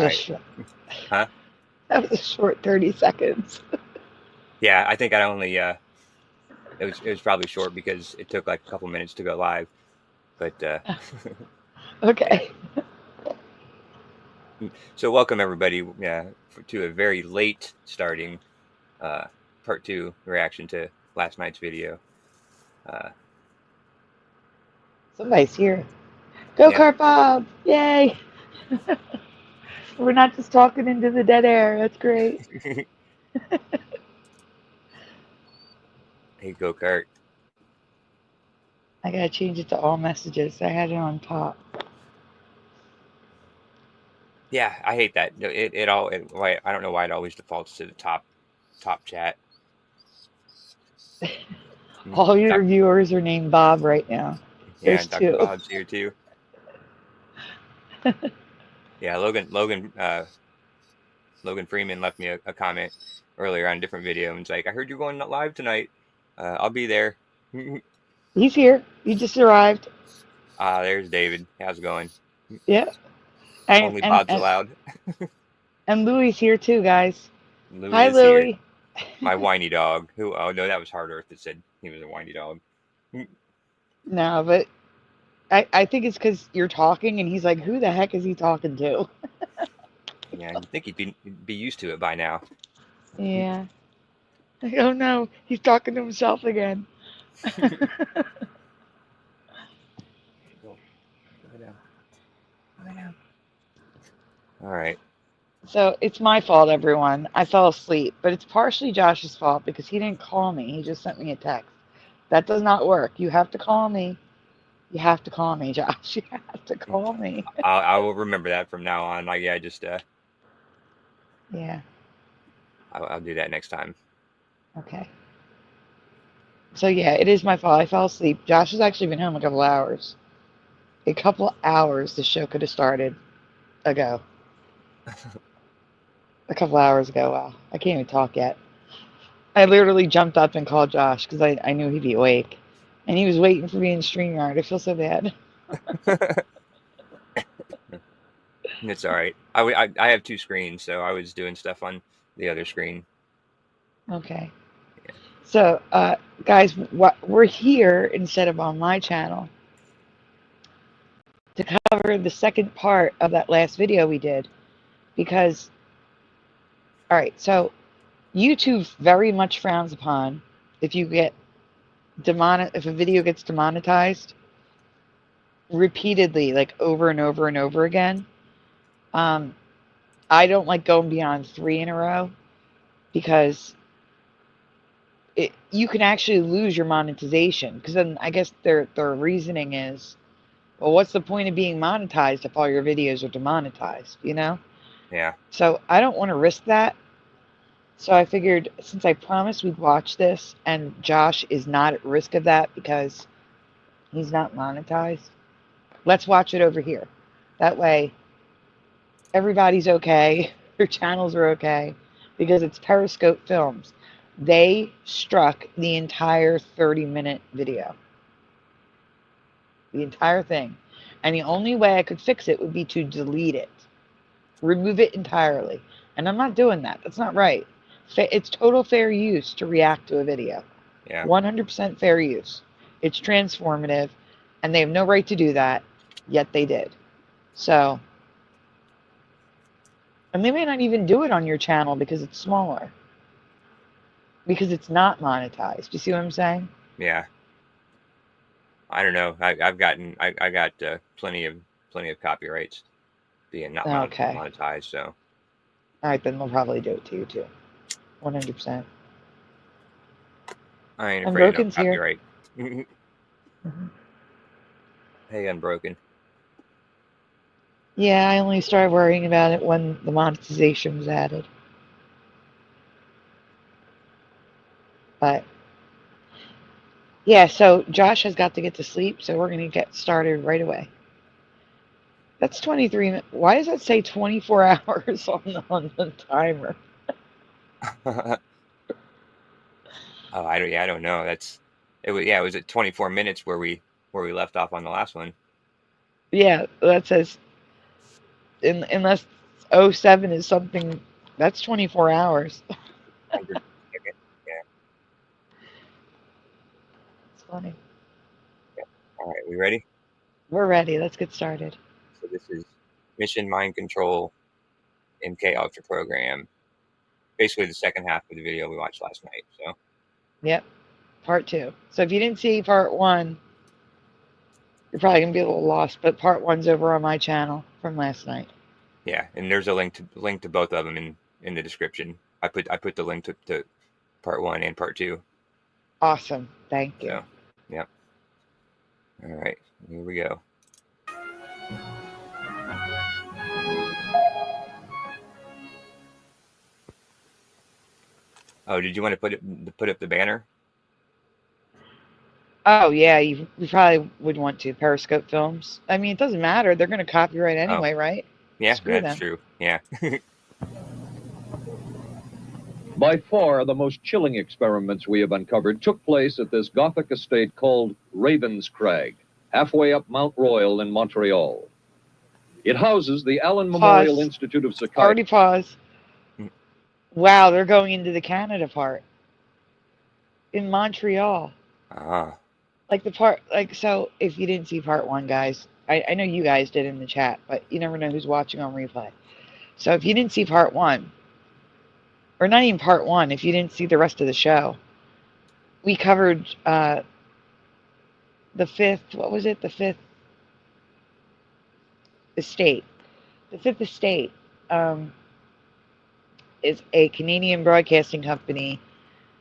a right. Huh? that was a short 30 seconds. Yeah, I think I only it was probably short because it took like a couple minutes to go live. But yeah. Okay. So welcome everybody, to a very late starting uh, part two reaction to last night's video. Uh, Somebody's here. Go yeah. Kart Bob! Yay! We're not just talking into the dead air. That's great. Hey, go kart. I gotta change it to all messages. I had it on top. Yeah, I hate that. Why I don't know why it always defaults to the top chat. All your Doc, viewers are named Bob right now. yeah, There's Dr. two. Bob's here too. Yeah, Logan Freeman left me a comment earlier on a different video and it's like, I heard you're going live tonight. I'll be there. He's here. He just arrived. There's David. How's it going? Yeah. And Only and Bob's and, allowed. and Louie's here too, guys. Louis Hi, is here. Louie. My whiny dog. Oh no, that was Hard Earth that said he was a whiny dog. No, but I think it's because you're talking, and he's like, "Who the heck is he talking to?" Yeah, you'd think he'd be used to it by now. Yeah. Oh no, he's talking to himself again. Go down. Go down. All right. So it's my fault, everyone. I fell asleep, but it's partially Josh's fault because he didn't call me. He just sent me a text. That does not work. You have to call me. You have to call me, Josh. You have to call me. I will remember that from now on. Like, yeah, just Yeah. I'll do that next time. Okay. So yeah, it is my fault. I fell asleep. Josh has actually been home a couple hours. A couple hours the show could have started ago. A couple hours ago. Wow. I can't even talk yet. I literally jumped up and called Josh because I knew he'd be awake. And he was waiting for me in StreamYard. I feel so bad. It's all right. I have two screens, so I was doing stuff on the other screen. Okay. Yeah. So, guys, we're here instead of on my channel to cover the second part of that last video we did. Because, all right, so YouTube very much frowns upon if you get if a video gets demonetized repeatedly, like over and over and over again. I don't like going beyond 3 in a row because you can actually lose your monetization. Because then I guess their reasoning is, well, what's the point of being monetized if all your videos are demonetized, you know? Yeah. So I don't want to risk that. So I figured since I promised we'd watch this and Josh is not at risk of that because he's not monetized, let's watch it over here. That way everybody's okay, your channels are okay, because it's Periscope Films. They struck the entire 30-minute video. The entire thing. And the only way I could fix it would be to delete it. Remove it entirely. And I'm not doing that. That's not right. It's total fair use to react to a video. Yeah. 100% fair use. It's transformative, and they have no right to do that, yet they did. So, and they may not even do it on your channel because it's smaller. Because it's not monetized. You see what I'm saying? Yeah. I don't know. I got plenty of copyrights being not Okay. monetized. So. All right, then they'll probably do it to you too. 100%. I ain't afraid of no Unbroken's here. copyright. Hey, Unbroken. Yeah, I only started worrying about it when the monetization was added. But yeah, so Josh has got to get to sleep, so we're going to get started right away. That's 23 minutes. Why does that say 24 hours on the timer? Oh, I don't know. It was at 24 minutes where we left off on the last one. Yeah, that says unless 07 is something that's 24 hours. 100 second. Yeah. It's funny. All right, we ready? We're ready. Let's get started. So this is Mission Mind Control MKUltra program. Basically the second half of the video we watched last night. So Yep. Part 2. So if you didn't see part 1, you're probably going to be a little lost, but part 1's over on my channel from last night. yeah, and there's a link to both of them in the description. I put the link to part 1 and part 2. Awesome. Thank you. So, yep. All right, here we go. Oh, did you want to put up the banner? Oh, yeah, you probably would want to. Periscope Films. I mean, it doesn't matter. They're going to copyright anyway, right? Yeah, Screw that's them. true. Yeah. By far, the most chilling experiments we have uncovered took place at this Gothic estate called Raven's Crag, halfway up Mount Royal in Montreal. It houses the Allen Memorial Institute of Psychiatry. Already pause. Wow, they're going into the Canada part. In Montreal. Ah. Like the part, like, so if you didn't see part 1, guys, I know you guys did in the chat, but you never know who's watching on replay. So if you didn't see part 1, or not even part 1, if you didn't see the rest of the show, we covered the 5th, what was it? The 5th estate. The 5th estate is a Canadian broadcasting company,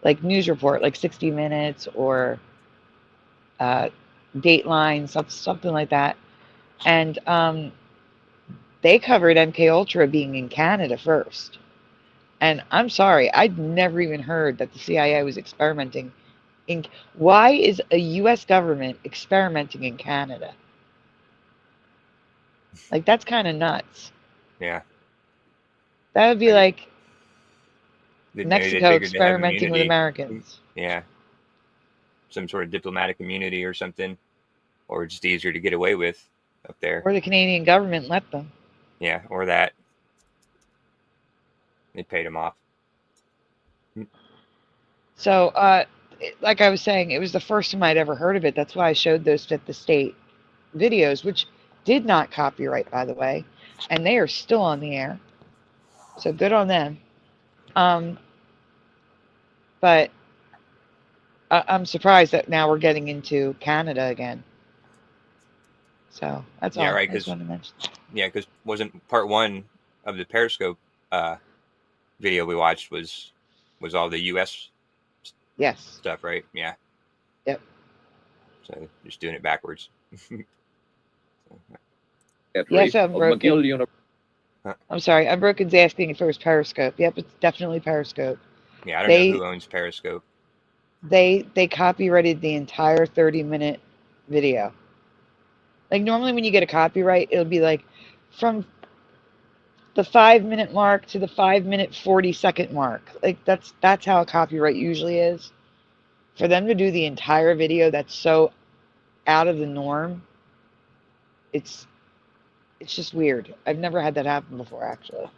like News Report, like 60 Minutes or Dateline, something like that. And they covered MKUltra being in Canada first. And I'm sorry, I'd never even heard that the CIA was experimenting in. Why is a U.S. government experimenting in Canada? Like, that's kind of nuts. Yeah. That would be like Mexico figured to have experimenting with immunity. Americans. Yeah. Some sort of diplomatic immunity or something, or just easier to get away with up there. Or the Canadian government let them. Yeah, or that. They paid him off. So, like I was saying, it was the first time I'd ever heard of it. That's why I showed those 5th Estate videos, which did not copyright, by the way. And they are still on the air. So good on them. But I'm surprised that now we're getting into Canada again. So that's all. Right, I just wanted to mention. Yeah, because wasn't part 1 of the Periscope video we watched was all the U.S. stuff, right? Yeah. Yep. So just doing it backwards. Yes, Unbroken. I'm sorry, Unbroken's asking if it was Periscope. Yep, it's definitely Periscope. Yeah, I don't know who owns Periscope. They copyrighted the entire 30-minute video. Like, normally when you get a copyright, it'll be like from the 5-minute mark to the 5-minute 40-second mark. Like, that's how a copyright usually is. For them to do the entire video that's so out of the norm, it's just weird. I've never had that happen before, actually.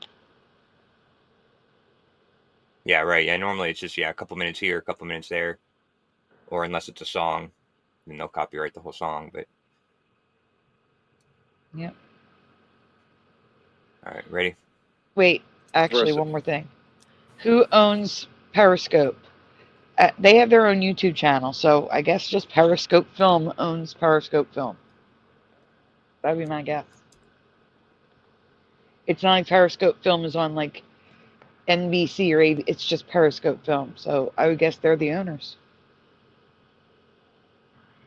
Yeah, right. Yeah, normally it's just a couple minutes here, a couple minutes there, or unless it's a song, then they'll copyright the whole song. But yep. All right, ready? Wait, actually, one more thing. Who owns Periscope? They have their own YouTube channel, so I guess just Periscope Film owns Periscope Film. That'd be my guess. It's not like Periscope Film is on like NBC or ABC. It's just Periscope Film, so I would guess they're the owners.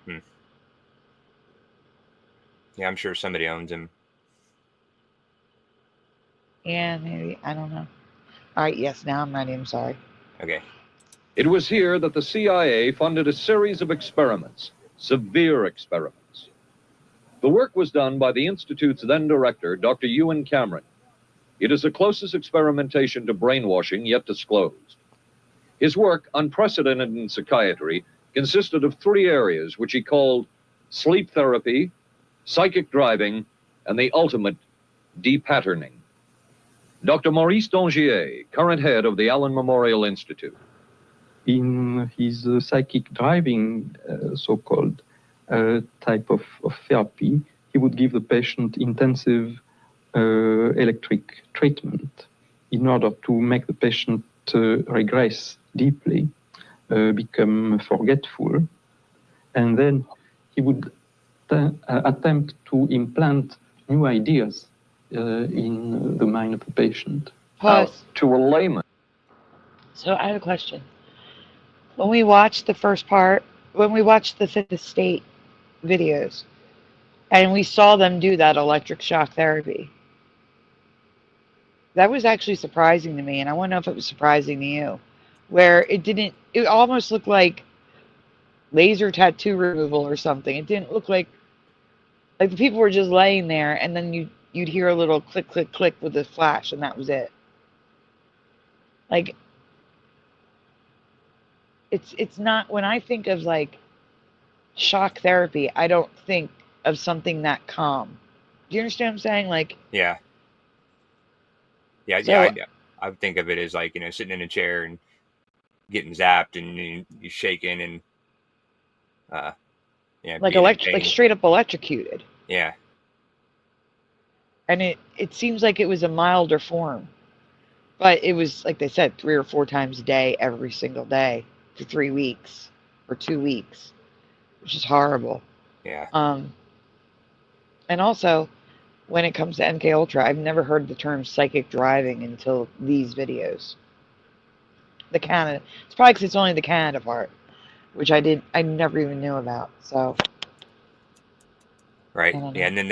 Yeah, I'm sure somebody owns them. Yeah, maybe. I don't know. All right, yes, now I'm ready. I'm sorry. Okay. It was here that the CIA funded a series of experiments, severe experiments. The work was done by the Institute's then director, Dr. Ewan Cameron. It is the closest experimentation to brainwashing yet disclosed. His work, unprecedented in psychiatry, consisted of 3 areas which he called sleep therapy, psychic driving, and the ultimate depatterning. Dr. Maurice Dongier, current head of the Allen Memorial Institute. In his psychic driving, so-called type of therapy, he would give the patient intensive electric treatment in order to make the patient regress deeply, become forgetful, and then he would attempt to implant new ideas in the mind of the patient. Pause. To a layman. So I have a question. When we watched the first part, when we watched the Fifth Estate videos, and we saw them do that electric shock therapy, that was actually surprising to me, and I want to know if it was surprising to you, where it almost looked like laser tattoo removal or something. It didn't look like the people were just laying there, and then you'd hear a little click, click, click with a flash, and that was it. Like, it's not, when I think of like shock therapy, I don't think of something that calm. Do you understand what I'm saying? Like, Yeah. Yeah, So- yeah. I would think of it as like, you know, sitting in a chair and getting zapped and you shaking and yeah, like being in pain. like straight up electrocuted. Yeah. And it seems like it was a milder form, but it was, like they said, 3 or 4 times a day, every single day for 3 weeks or 2 weeks, which is horrible. Yeah. And also, when it comes to MKUltra, I've never heard the term psychic driving until these videos. The Cana, it's probably because it's only the Canada part, which I never even knew about. So, Right. I don't Yeah. And then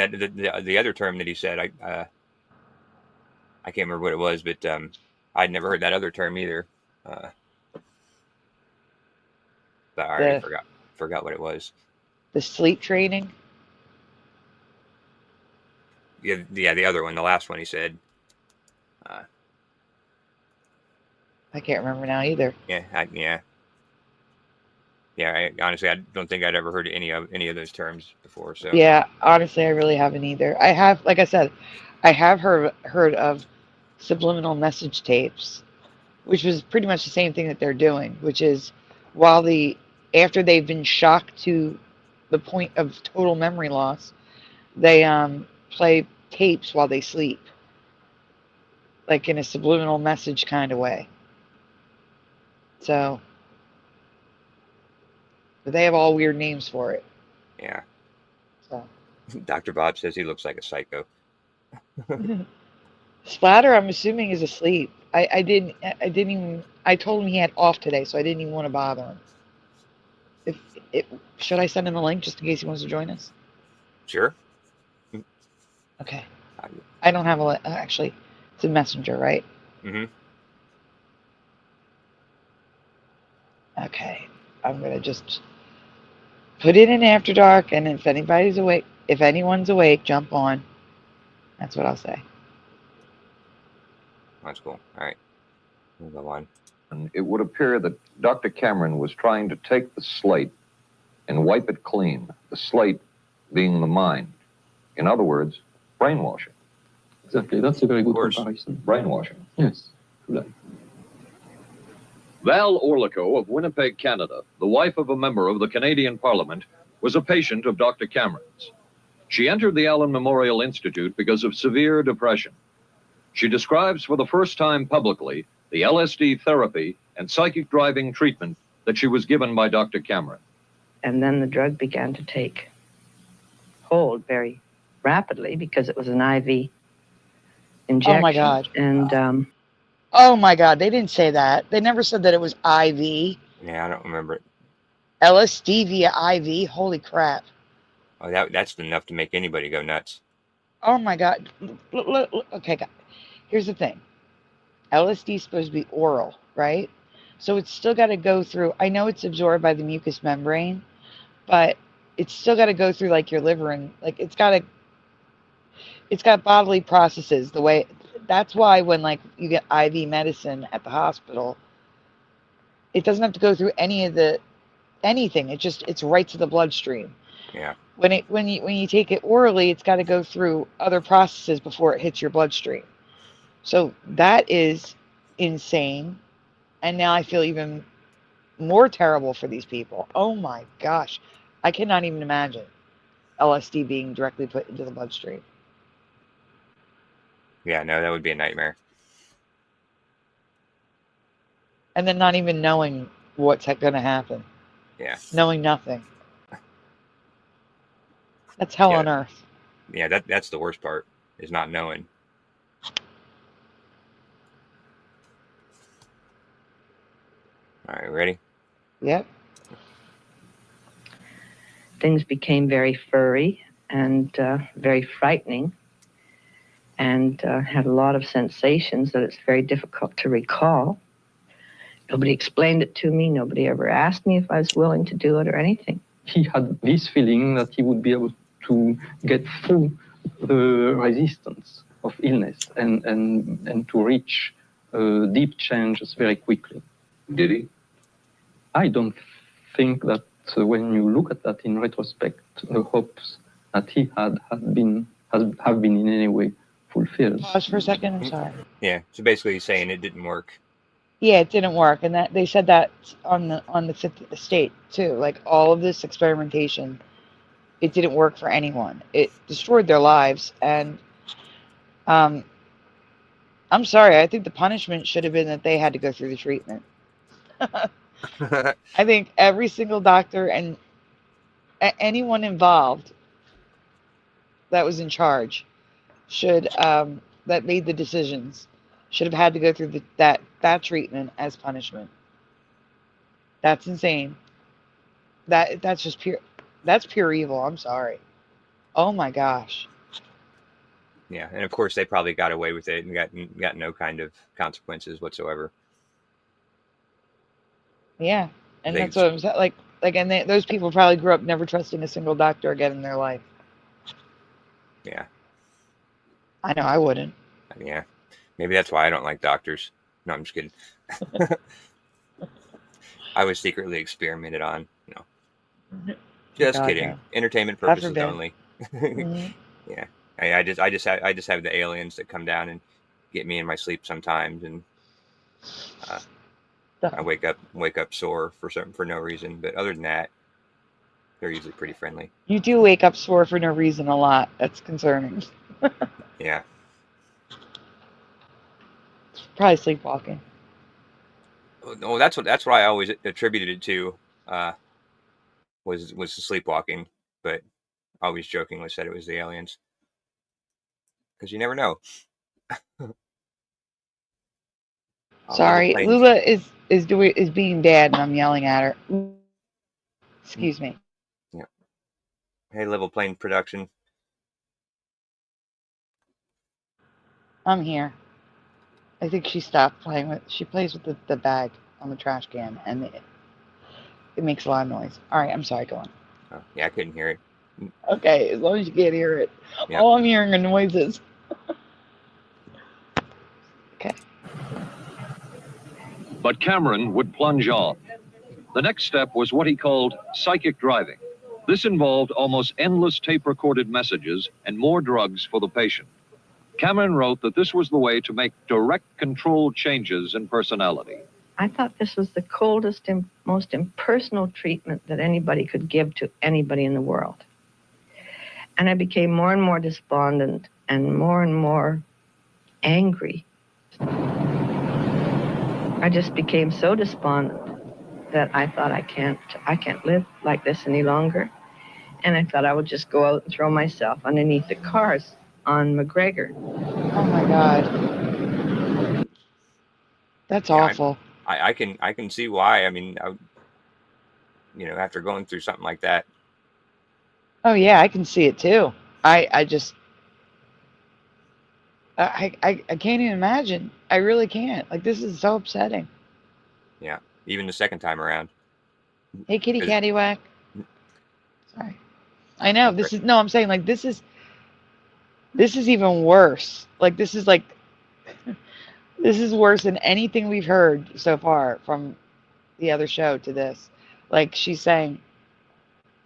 the other term that he said, I can't remember what it was, but I'd never heard that other term either. But I already forgot what it was. the sleep training. Yeah, the other one, the last one he said. I can't remember now either. Yeah. Honestly, I don't think I'd ever heard any of those terms before. So Yeah, honestly, I really haven't either. I have, like I said, I have heard of subliminal message tapes, which was pretty much the same thing that they're doing, which is after they've been shocked to the point of total memory loss, they play tapes while they sleep, like in a subliminal message kind of way. So, but they have all weird names for it. yeah. So. Dr. Bob says he looks like a psycho. Splatter, I'm assuming, is asleep. I didn't even. I told him he had off today, so I didn't even want to bother him. Should I send him a link just in case he wants to join us? Sure. Okay. I don't have a actually. It's a messenger, right? Mm-hmm. Okay. I'm gonna just put it in After Dark, and if anyone's awake, jump on. That's what I'll say. That's cool. All right. We'll go on. And it would appear that Dr. Cameron was trying to take the slate and wipe it clean, the slate being the mind. In other words, brainwashing. Exactly, that's a very good course. comparison. Brainwashing. Yes. Val Orlico of Winnipeg, Canada, the wife of a member of the Canadian Parliament, was a patient of Dr. Cameron's. She entered the Allen Memorial Institute because of severe depression. She describes for the first time publicly the LSD therapy and psychic driving treatment that she was given by Dr. Cameron. And then the drug began to take hold very rapidly because it was an IV injection. Oh my God. And Oh my God, they didn't say that. They never said that it was IV. Yeah, I don't remember it. LSD via IV. Holy crap. Oh, that's enough to make anybody go nuts. Oh my God. Okay, here's the thing. LSD is supposed to be oral, right? So it's still got to go through. I know it's absorbed by the mucous membrane, but it's still got to go through like your liver, and like it's got bodily processes. That's why when like you get IV medicine at the hospital, it doesn't have to go through anything. It's right to the bloodstream. Yeah. When you take it orally, it's got to go through other processes before it hits your bloodstream. So that is insane. And now I feel even more terrible for these people. Oh my gosh. I cannot even imagine LSD being directly put into the bloodstream. Yeah, no, that would be a nightmare. And then not even knowing what's going to happen. Yeah. Knowing nothing. That's hell on earth. Yeah, that's the worst part, is not knowing. All right, ready? Yep. Things became very furry and very frightening, and had a lot of sensations that it's very difficult to recall. Nobody explained it to me. Nobody ever asked me if I was willing to do it or anything. He had this feeling that he would be able to get through the resistance of illness and to reach deep changes very quickly. Did he? I don't think that when you look at that in retrospect, the hopes that he had have been in any way fulfilled. Pause for a second. I'm sorry. Yeah. So basically, he's saying it didn't work. Yeah, it didn't work, and that they said that on the Fifth Estate too. Like all of this experimentation, it didn't work for anyone. It destroyed their lives, and I'm sorry. I think the punishment should have been that they had to go through the treatment. I think every single doctor and anyone involved that was in charge should that made the decisions should have had to go through that treatment as punishment. That's insane. That's just pure evil. I'm sorry. Oh my gosh. Yeah, and of course they probably got away with it and got no kind of consequences whatsoever. Yeah, and that's what I'm saying. Like, and those people probably grew up never trusting a single doctor again in their life. Yeah. I know I wouldn't. Yeah. Maybe that's why I don't like doctors. No, I'm just kidding. I was secretly experimented on. No. Just kidding. No. Entertainment purposes only. Mm-hmm. Yeah. I just have the aliens that come down and get me in my sleep sometimes, and I wake up sore for no reason. But other than that, they're usually pretty friendly. You do wake up sore for no reason a lot. That's concerning. Yeah. Probably sleepwalking. Oh, that's what I always attributed it to. Was the sleepwalking, but always jokingly said it was the aliens, because you never know. Sorry, Lula is being bad, and I'm yelling at her. Excuse me. Yeah. Hey, Level Plane Production. I'm here. I think she stopped playing with. She plays with the bag on the trash can, and it makes a lot of noise. All right, I'm sorry. Go on. Oh, yeah, I couldn't hear it. Okay, as long as you can't hear it. Yep. All I'm hearing are noises. Okay. But Cameron would plunge on. The next step was what he called psychic driving. This involved almost endless tape-recorded messages and more drugs for the patient. Cameron wrote that this was the way to make direct controlled changes in personality. I thought this was the coldest and most impersonal treatment that anybody could give to anybody in the world. And I became more and more despondent and more angry. I just became so despondent that I thought I can't live like this any longer. And I thought I would just go out and throw myself underneath the cars on McGregor. Oh my God. That's awful. I can see why. I mean, after going through something like that. Oh yeah, I can see it too. I just I can't even imagine. I really can't. Like, this is so upsetting. Yeah, even the second time around. Hey, kitty cattywhack. Sorry. I know this is I'm saying, like, this is even worse. Like, this is worse than anything we've heard so far from the other show to this. Like, she's saying,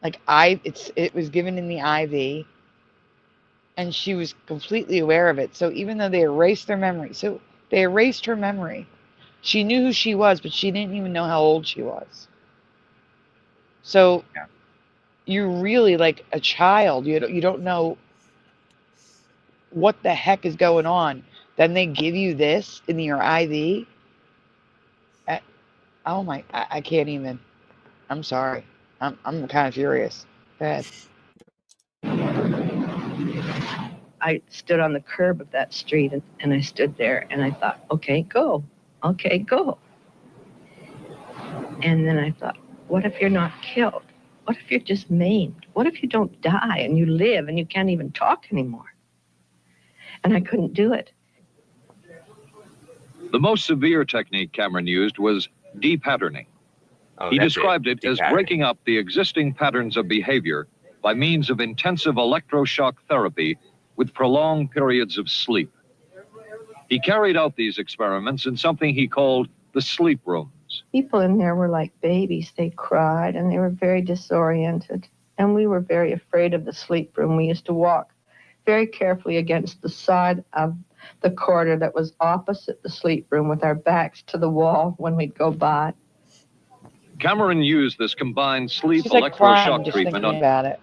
like, it was given in the IV. and she was completely aware of it. So even though they erased their memory, so they erased her memory. She knew who she was, but she didn't even know how old she was. So Yeah. you're really like a child. You don't know what the heck is going on. Then they give you this in your IV. Oh my! I can't even. I'm sorry. I'm kind of furious. Go ahead. I stood on the curb of that street and I stood there and I thought, okay, go. Okay, go. And then I thought, what if you're not killed? What if you're just maimed? What if you don't die and you live and you can't even talk anymore? And I couldn't do it. The most severe technique Cameron used was depatterning. Oh, He that's described it as Depatterning. breaking up the existing patterns of behavior by means of intensive electroshock therapy with prolonged periods of sleep. He carried out these experiments in something he called the sleep rooms. People in there were like babies. They cried and they were very disoriented. And we were very afraid of the sleep room. We used to walk very carefully against the side of the corridor that was opposite the sleep room with our backs to the wall when we'd go by. Cameron used this combined sleep She's like crying electroshock just treatment thinking on about it.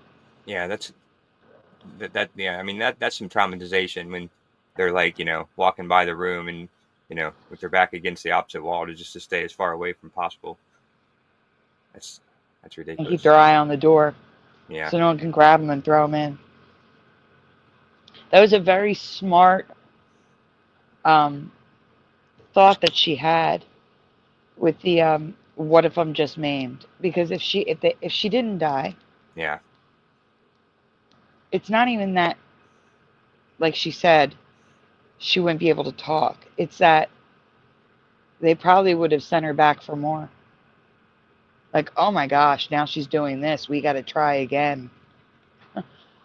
Yeah, yeah, I mean that's some traumatization when they're like, walking by the room and, with their back against the opposite wall to stay as far away from possible. That's And ridiculous. keep their eye on the door Yeah. so no one can grab them and throw them in. That was a very smart thought that she had with the what if I'm just maimed? Because if she didn't die, Yeah. it's not even that, like she said, she wouldn't be able to talk. It's that they probably would have sent her back for more. Like, oh my gosh, now she's doing this. We got to try again.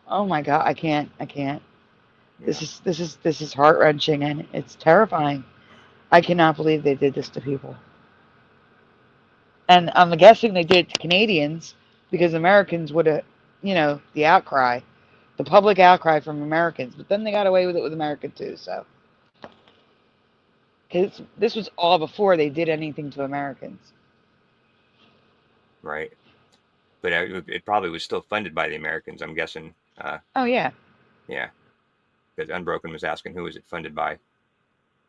Oh my God, I can't. Yeah. This is heart-wrenching and it's terrifying. I cannot believe they did this to people. And I'm guessing they did it to Canadians because Americans would have, the outcry, the public outcry from Americans. But then they got away with it with America too. So, because this was all before they did anything to Americans. Right. But it probably was still funded by the Americans, I'm guessing. Oh yeah. Yeah. Because Unbroken was asking who was it funded by.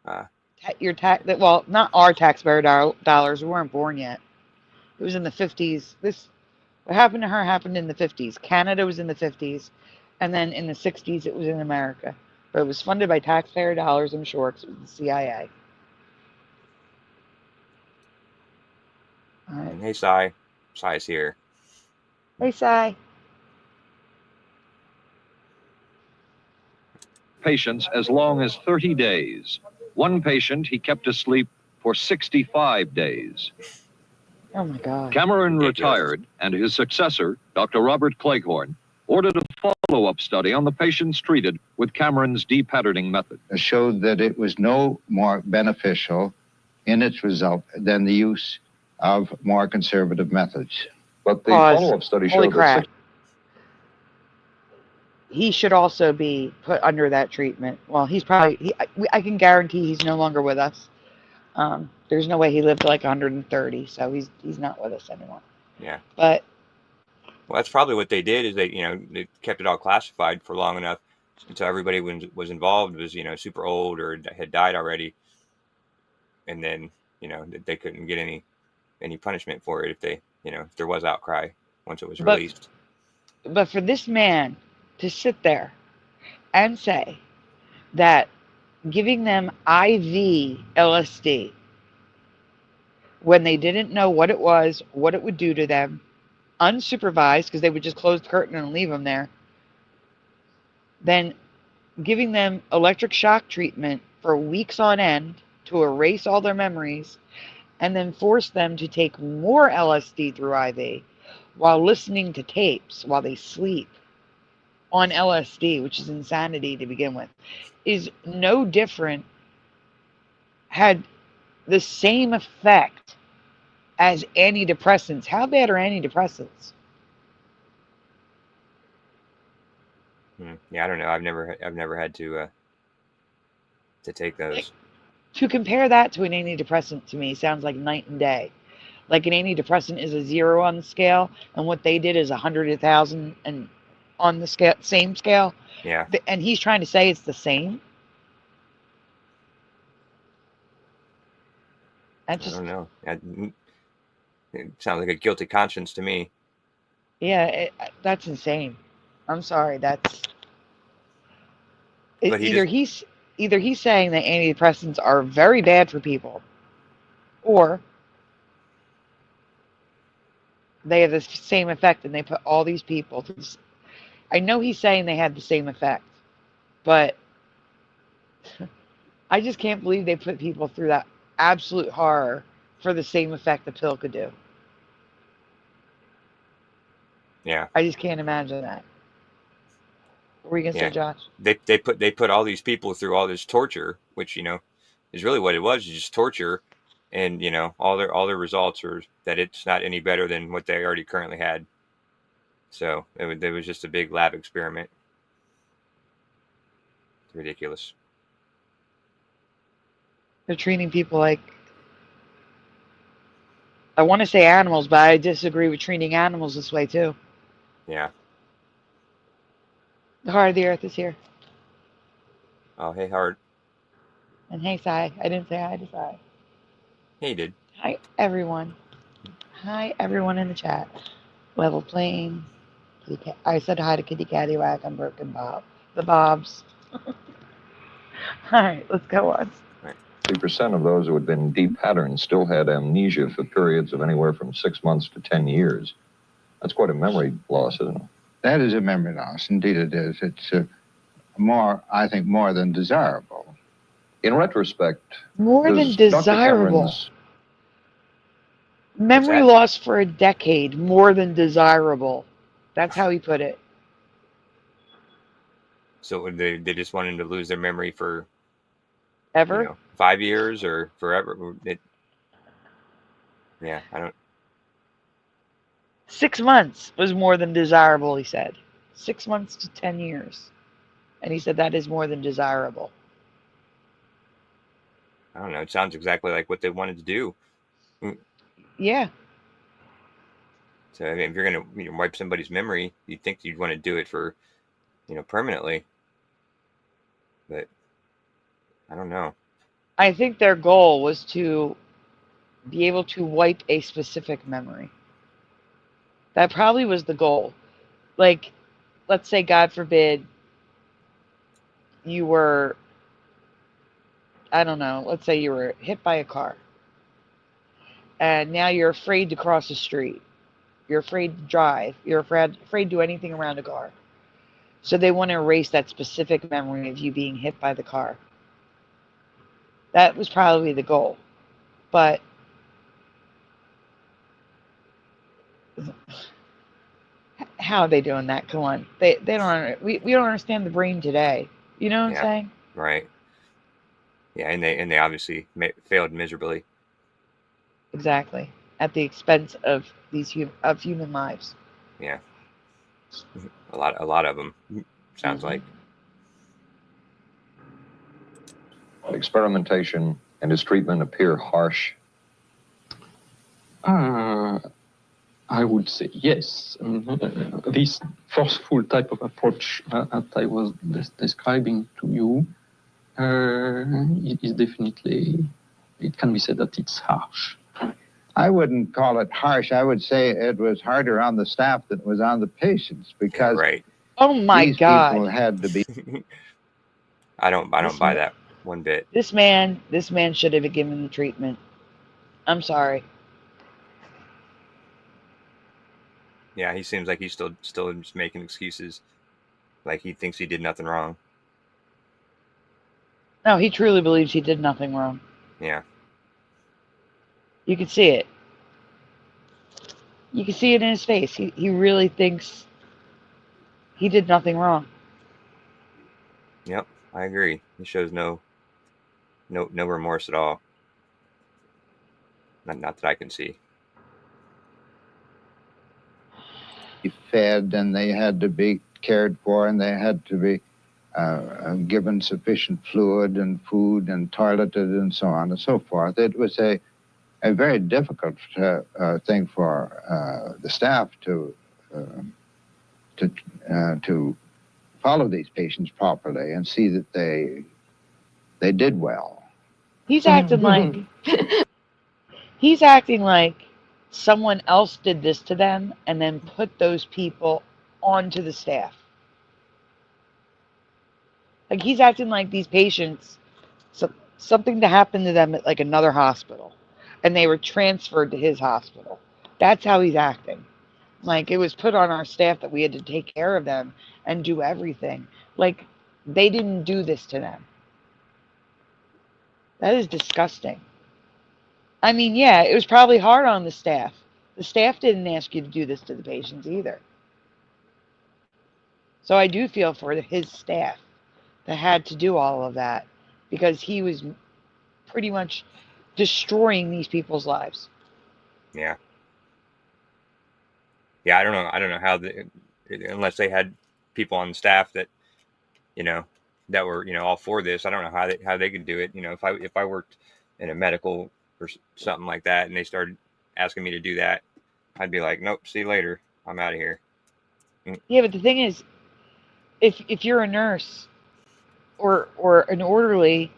Well, not our taxpayer dollars. We weren't born yet. It was in the 50s. What happened to her happened in the 50s. Canada was in the 50s. And then in the 60s, it was in America. But it was funded by taxpayer dollars, I'm sure, because it was the CIA. All right. And hey, Cy. Cy's here. Hey, Cy. Patients as long as 30 days. One patient he kept asleep for 65 days. Oh, my God. Cameron Ridiculous. retired, and his successor, Dr. Robert Cleghorn, ordered a follow-up study on the patients treated with Cameron's depatterning method. Showed that it was no more beneficial in its result than the use of more conservative methods. But the Pause. follow-up study Holy showed crap. He should also be put under that treatment. Well, he's probably, I can guarantee he's no longer with us. There's no way he lived to like 130, so he's not with us anymore. Yeah. But Well, that's probably what they did is they kept it all classified for long enough until everybody was involved was, super old or had died already. And then, they couldn't get any punishment for it if they, if there was outcry once it was released. But for this man to sit there and say that giving them IV LSD when they didn't know what it was, what it would do to them, unsupervised, because they would just close the curtain and leave them there, then giving them electric shock treatment for weeks on end to erase all their memories, and then force them to take more LSD through IV while listening to tapes while they sleep on LSD, which is insanity to begin with, is no different, had the same effect as antidepressants. How bad are antidepressants? Yeah, I don't know. I've never had to take those. To compare that to an antidepressant to me sounds like night and day. Like an antidepressant is a 0 on the scale, and what they did is 100, 1,000, and on the scale, same scale. Yeah. And he's trying to say it's the same. I don't know. It sounds like a guilty conscience to me. Yeah, that's insane. I'm sorry. But either he's saying that antidepressants are very bad for people, or they have the same effect, and they put all these people through. I know he's saying they had the same effect, but I just can't believe they put people through that absolute horror for the same effect the pill could do. Yeah. I just can't imagine that. What were you gonna say, Josh? They put all these people through all this torture, which is really what it was, just torture, and all their results are that it's not any better than what they already currently had. So it was just a big lab experiment. It's ridiculous. They're treating people like, I want to say animals, but I disagree with treating animals this way too. Yeah. The heart of the earth is here. Oh, hey, Hart. And hey, Sai. I didn't say hi to Sai. Hey, you did. Hi, everyone. Hi, everyone in the chat. Level plane. I said hi to Kitty Caddywhack on Broken Bob. The Bobs. All right, let's go on. 50% of those who had been deep patterns still had amnesia for periods of anywhere from 6 months to 10 years. That's quite a memory loss, isn't it? That is a memory loss. Indeed it is. It's I think, more than desirable. In retrospect, more than desirable. Memory loss for a decade, more than desirable. That's how he put it. So they just want him to lose their memory for ever, 5 years or forever. I don't. 6 months was more than desirable, he said. 6 months to 10 years. And he said that is more than desirable. I don't know. It sounds exactly like what they wanted to do. Yeah. So I mean, if you're going to wipe somebody's memory, you'd think you'd want to do it for, permanently. But I don't know. I think their goal was to be able to wipe a specific memory. That probably was the goal. Like, let's say, God forbid, you were, I don't know, let's say you were hit by a car. And now you're afraid to cross the street. You're afraid to drive. You're afraid to do anything around a car. So they want to erase that specific memory of you being hit by the car. That was probably the goal. But how are they doing that? Come on. They don't, we don't understand the brain today. You know what I'm saying? Right. Yeah, and they obviously failed miserably. Exactly. At the expense of human lives. Yeah. A lot of them, sounds like. Experimentation and his treatment appear harsh. I would say yes. This forceful type of approach that I was describing to you is definitely, it can be said that it's harsh. I wouldn't call it harsh. I would say it was harder on the staff than it was on the patients because oh my God, people had to be. I don't buy that one bit. This man should have been given the treatment. I'm sorry. Yeah, he seems like he's still just making excuses, like he thinks he did nothing wrong. No, he truly believes he did nothing wrong. Yeah. You can see it. You can see it in his face. He really thinks he did nothing wrong. Yep, I agree. He shows no remorse at all. Not that I can see. Fed, and they had to be cared for, and they had to be given sufficient fluid and food and toileted and so on and so forth. It was a very difficult thing for the staff to follow these patients properly and see that they did well. He's acting like he's acting like someone else did this to them and then put those people onto the staff. Like he's acting like these patients, something to happen to them at like another hospital, and they were transferred to his hospital. That's how he's acting. Like it was put on our staff that we had to take care of them and do everything. Like they didn't do this to them. That is disgusting. I mean, yeah, it was probably hard on the staff. The staff didn't ask you to do this to the patients either. So I do feel for his staff that had to do all of that because he was pretty much destroying these people's lives. Yeah. Yeah, I don't know how unless they had people on the staff that, that were, all for this. I don't know how they could do it. If I worked in a medical or something like that and they started asking me to do that, I'd be like, nope, see you later. I'm out of here. Yeah, but the thing is, if you're a nurse or an orderly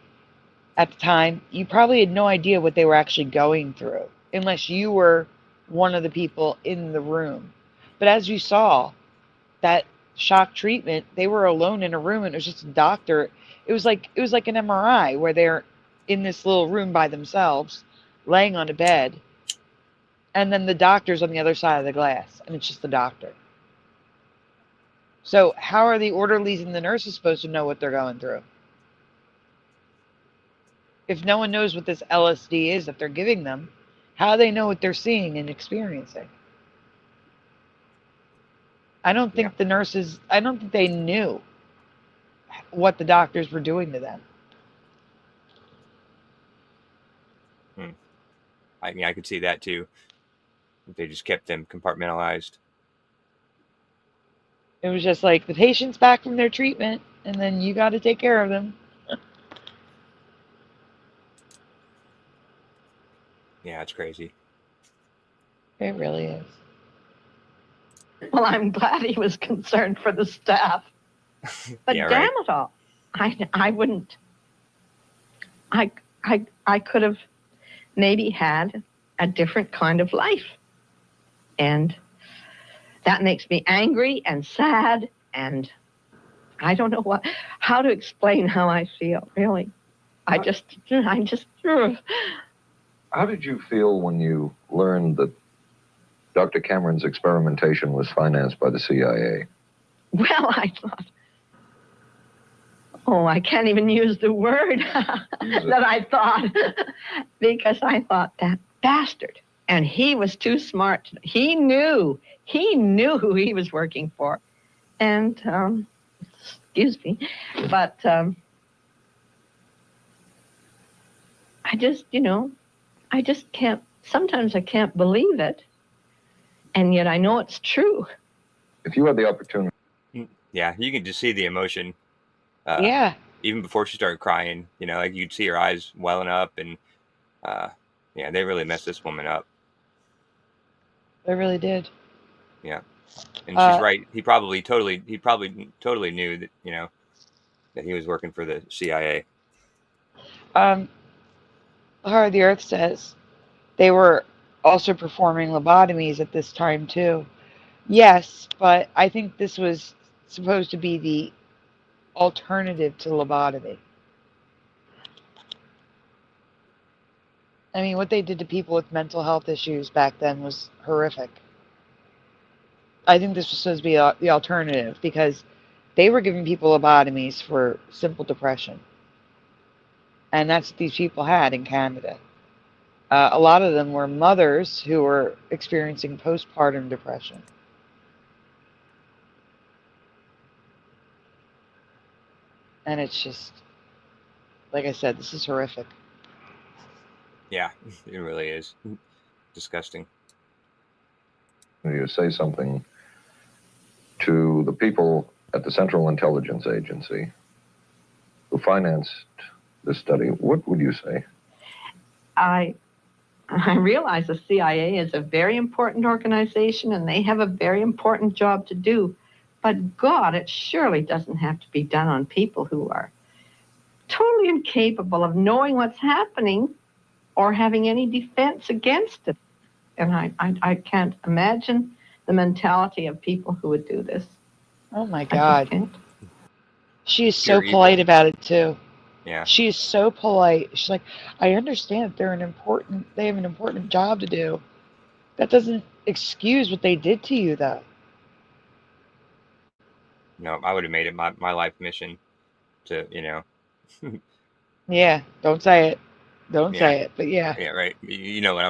at the time, you probably had no idea what they were actually going through unless you were one of the people in the room. But as you saw, that shock treatment, they were alone in a room and it was just a doctor. It was like an MRI where they're in this little room by themselves, laying on a bed, and then the doctor's on the other side of the glass, and it's just the doctor. So how are the orderlies and the nurses supposed to know what they're going through? If no one knows what this LSD is that they're giving them, how do they know what they're seeing and experiencing? I don't think the nurses, I don't think they knew what the doctors were doing to them. I could see that too. They just kept them compartmentalized. It was just like the patient's back from their treatment, and then you got to take care of them. Yeah, it's crazy. It really is. Well, I'm glad he was concerned for the staff. But Yeah, damn right. it all, I wouldn't. I could have maybe had a different kind of life. And that makes me angry and sad, and I don't know how to explain how I feel, really. I'm just. How did you feel when you learned that Dr. Cameron's experimentation was financed by the CIA? Well, I thought, I can't even use the word that I thought, because I thought, that bastard. And he was too smart. He knew who he was working for. And, excuse me, but I just can't, sometimes I can't believe it. And yet I know it's true. If you had the opportunity. Yeah, you can just see the emotion. Yeah. Even before she started crying, like you'd see her eyes welling up, and yeah, they really messed this woman up. They really did. Yeah, and she's right. He probably totally knew that that he was working for the CIA. Heart of the Earth says they were also performing lobotomies at this time too. Yes, but I think this was supposed to be the alternative to lobotomy. I mean, what they did to people with mental health issues back then was horrific. I think this was supposed to be the alternative because they were giving people lobotomies for simple depression. And that's what these people had in Canada. A lot of them were mothers who were experiencing postpartum depression. And it's just, like I said, this is horrific. Yeah, it really is disgusting. You say something to the people at the Central Intelligence Agency, who financed this study, what would you say? I realize the CIA is a very important organization and they have a very important job to do. But God, it surely doesn't have to be done on people who are totally incapable of knowing what's happening or having any defense against it. And I can't imagine the mentality of people who would do this. Oh my I God. can't. She is so Pure polite evil. about it too. Yeah. She is so polite. She's like, I understand they have an important job to do. That doesn't excuse what they did to you though. No, I would have made it my life mission to, Yeah, don't say it. Don't yeah, say it. But yeah. yeah, right. You know what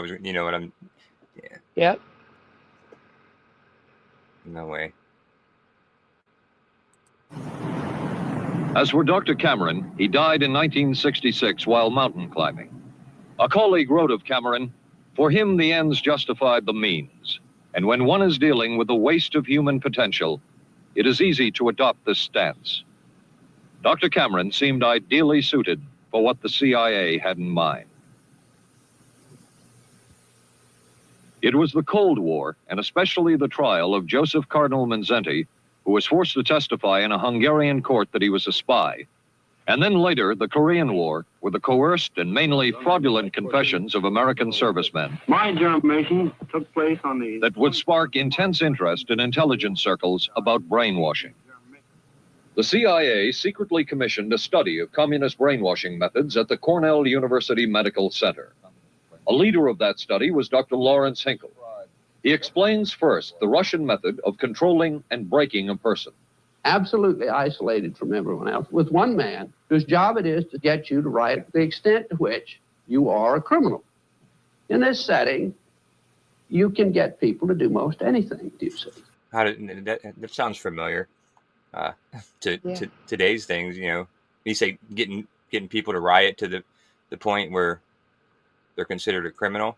I'm, yeah, Yep. no way. As for Dr. Cameron, he died in 1966 while mountain climbing. A colleague wrote of Cameron, "For him, the ends justified the means. And when one is dealing with the waste of human potential, it is easy to adopt this stance." Dr. Cameron seemed ideally suited for what the CIA had in mind. It was the Cold War, and especially the trial of Joseph Cardinal Mindszenty, who was forced to testify in a Hungarian court that he was a spy. And then later, the Korean War, with the coerced and mainly fraudulent confessions of American servicemen. My germination took place on the... That would spark intense interest in intelligence circles about brainwashing. The CIA secretly commissioned a study of communist brainwashing methods at the Cornell University Medical Center. A leader of that study was Dr. Lawrence Hinkle. He explains first the Russian method of controlling and breaking a person. Absolutely isolated from everyone else, with one man whose job it is to get you to write the extent to which you are a criminal. In this setting, you can get people to do most anything, do you see? That sounds familiar to today's things. You say getting people to riot to the point where they're considered a criminal.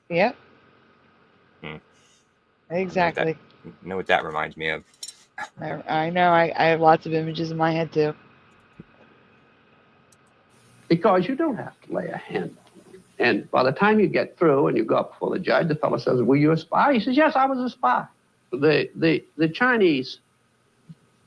Yep. Exactly. You know what that reminds me of? I know. I have lots of images in my head too. Because you don't have to lay a hand on them. And by the time you get through and you go up before the judge, the fellow says, "Were you a spy?" He says, "Yes, I was a spy." The Chinese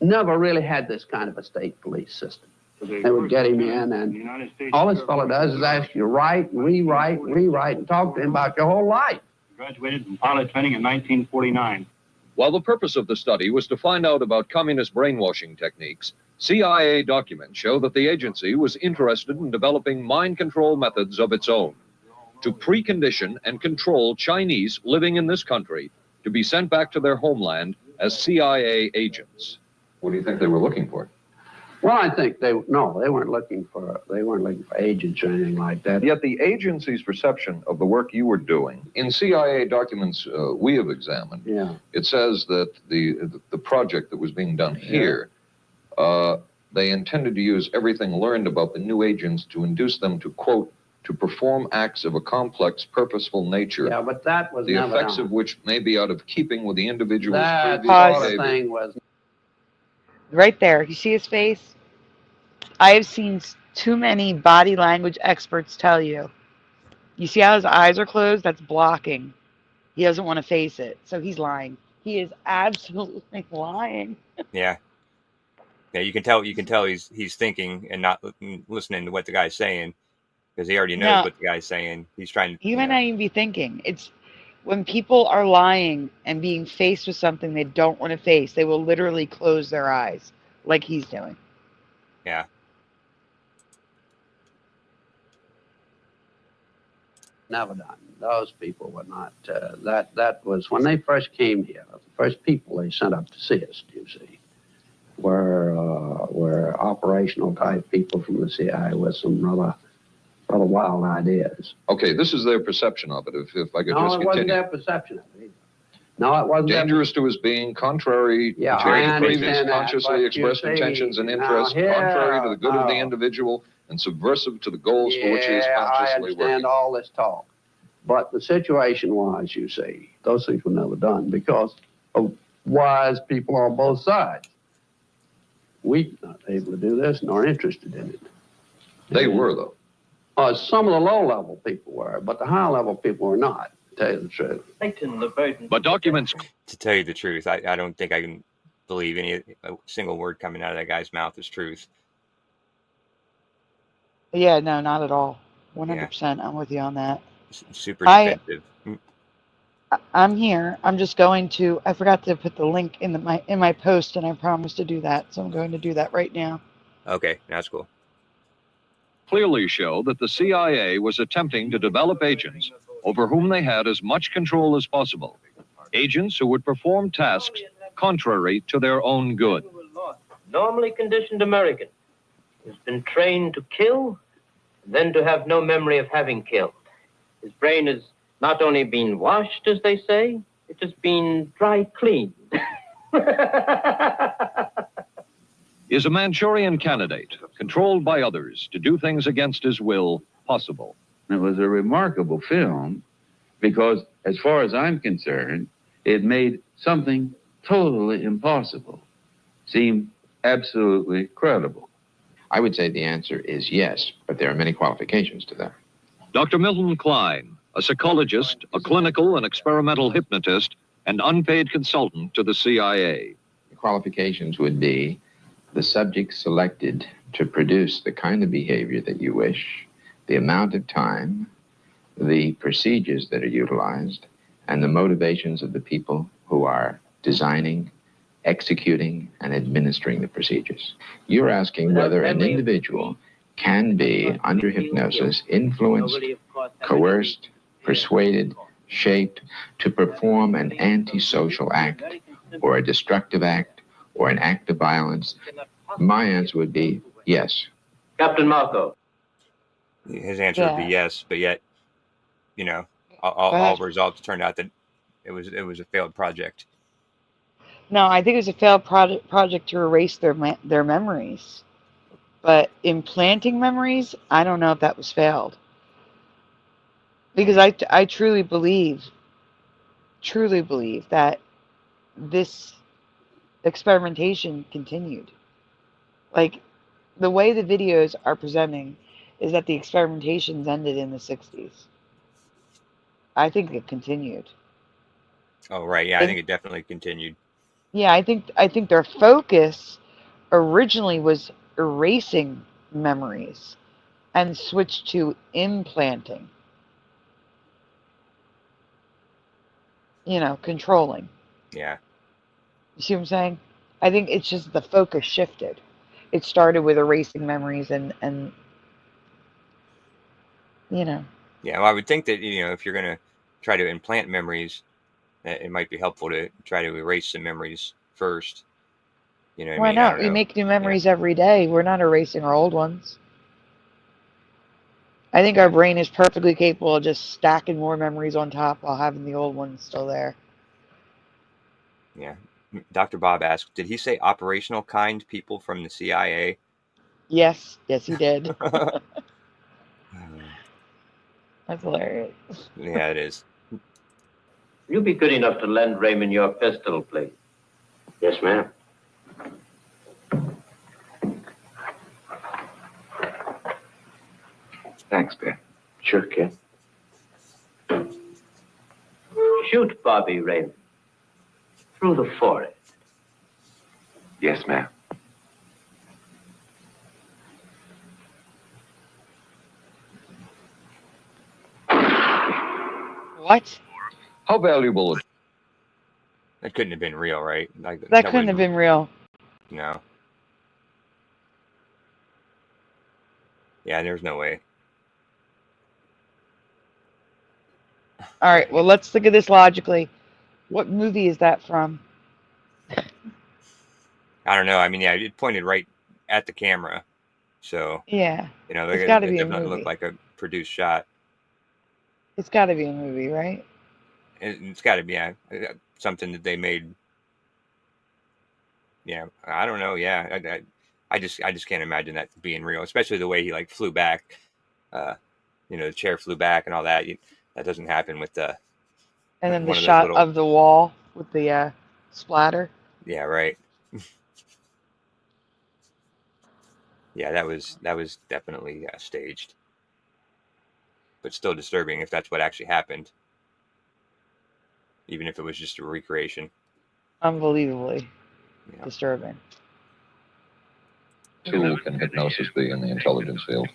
never really had this kind of a state police system. They would get him in, and all this fellow does is ask you to write and rewrite and rewrite and talk to him about your whole life. Graduated from pilot training in 1949. While the purpose of the study was to find out about communist brainwashing techniques, CIA documents show that the agency was interested in developing mind control methods of its own to precondition and control Chinese living in this country to be sent back to their homeland as CIA agents. What do you think they were looking for? Well, I think they weren't looking for agents or anything like that. Yet the agency's perception of the work you were doing, in CIA documents we have examined, it says that the project that was being done here, they intended to use everything learned about the new agents to induce them to, quote, to perform acts of a complex, purposeful nature. Yeah, but that was the never effects done. of which may be out of keeping with the individual's That previous sort of behavior. thing was... Right there. You see his face? I have seen too many body language experts tell you. You see how his eyes are closed? That's blocking. He doesn't want to face it. So he's lying. He is absolutely lying. Yeah. Yeah, you can tell he's thinking and not listening to what the guy's saying, because he already knows what the guy's saying. He's trying to... He might not even be thinking. It's when people are lying and being faced with something they don't want to face, they will literally close their eyes like he's doing. Yeah. Never done. Those people were not. That was when they first came here. The first people they sent up to see us, you see, were operational type people from the CIA with some rather wild ideas. Okay, this is their perception of it. If I could just continue. No, it wasn't their perception of it either. No, it wasn't. Dangerous to his being, contrary to his previous consciously expressed intentions and interests, contrary to the good of the individual, and subversive to the goals for which he is consciously working. I understand all this talk. But the situation was, you see, those things were never done because of wise people on both sides. We're not able to do this nor interested in it. They were, though. Some of the low-level people were, but the high-level people were not, to tell you the truth. But documents... To tell you the truth, I don't think I can believe a single word coming out of that guy's mouth is truth. Yeah, no, not at all. 100%. I'm with you on that. Super defensive. I'm here. I'm just going to. I forgot to put the link in my post, and I promised to do that, so I'm going to do that right now. Okay, that's cool. Clearly show that the CIA was attempting to develop agents over whom they had as much control as possible. Agents who would perform tasks contrary to their own good. Normally conditioned American who's been trained to kill, then to have no memory of having killed. His brain has not only been washed, as they say, it has been dry cleaned. Is a Manchurian candidate, controlled by others to do things against his will, possible? It was a remarkable film because, as far as I'm concerned, it made something totally impossible seem absolutely credible. I would say the answer is yes, but there are many qualifications to that. Dr. Milton Klein, a psychologist, a clinical and experimental hypnotist, and unpaid consultant to the CIA. The qualifications would be the subject selected to produce the kind of behavior that you wish, the amount of time, the procedures that are utilized, and the motivations of the people who are designing, executing, and administering the procedures. You're asking whether an individual can be, under hypnosis, influenced, coerced, persuaded, shaped to perform an antisocial act, or a destructive act, or an act of violence. My answer would be yes. Captain Marco. His answer would be yes, but yet, you know, all results turned out that it was a failed project. No, I think it was a failed project to erase their memories. But implanting memories, I don't know if that was failed. Because I truly believe that this experimentation continued. Like, the way the videos are presenting is that the experimentations ended in the 60s. I think it continued. Oh, right. Yeah, I think it definitely continued. Yeah, I think their focus originally was erasing memories and switched to implanting. You know, controlling. Yeah. You see what I'm saying? I think it's just the focus shifted. It started with erasing memories and you know. Yeah, well, I would think that, you know, if you're going to try to implant memories, it might be helpful to try to erase some memories first. You know what Why I mean? not? We make new memories every day. We're not erasing our old ones. I think our brain is perfectly capable of just stacking more memories on top while having the old ones still there. Yeah. Dr. Bob asked, did he say operational kind people from the CIA? Yes, he did. That's hilarious. Yeah, it is. You'll be good enough to lend Raymond your pistol, please. Yes, ma'am. Thanks, Ben. Sure, kid. Shoot Bobby, Raymond. Through the forehead. Yes, ma'am. What? How valuable? That couldn't have been real, right? Like, That couldn't have been real. No. Yeah, there's no way. All right, well, let's look at this logically. What movie is that from? I don't know. I mean, yeah, it pointed right at the camera. So, Yeah. you know, It's it gotta be a doesn't movie. look like a produced shot. It's got to be a movie, right? It's got to be something that they made. Yeah, I don't know. Yeah, I just can't imagine that being real, especially the way he like flew back. You know, the chair flew back and all that. That doesn't happen with the. And then the one of those shot little- of the wall with the splatter. Yeah, right. Yeah, that was definitely staged, but still disturbing if that's what actually happened, even if it was just a recreation. Unbelievably Yeah. disturbing. Tool can hypnosis be in the intelligence field?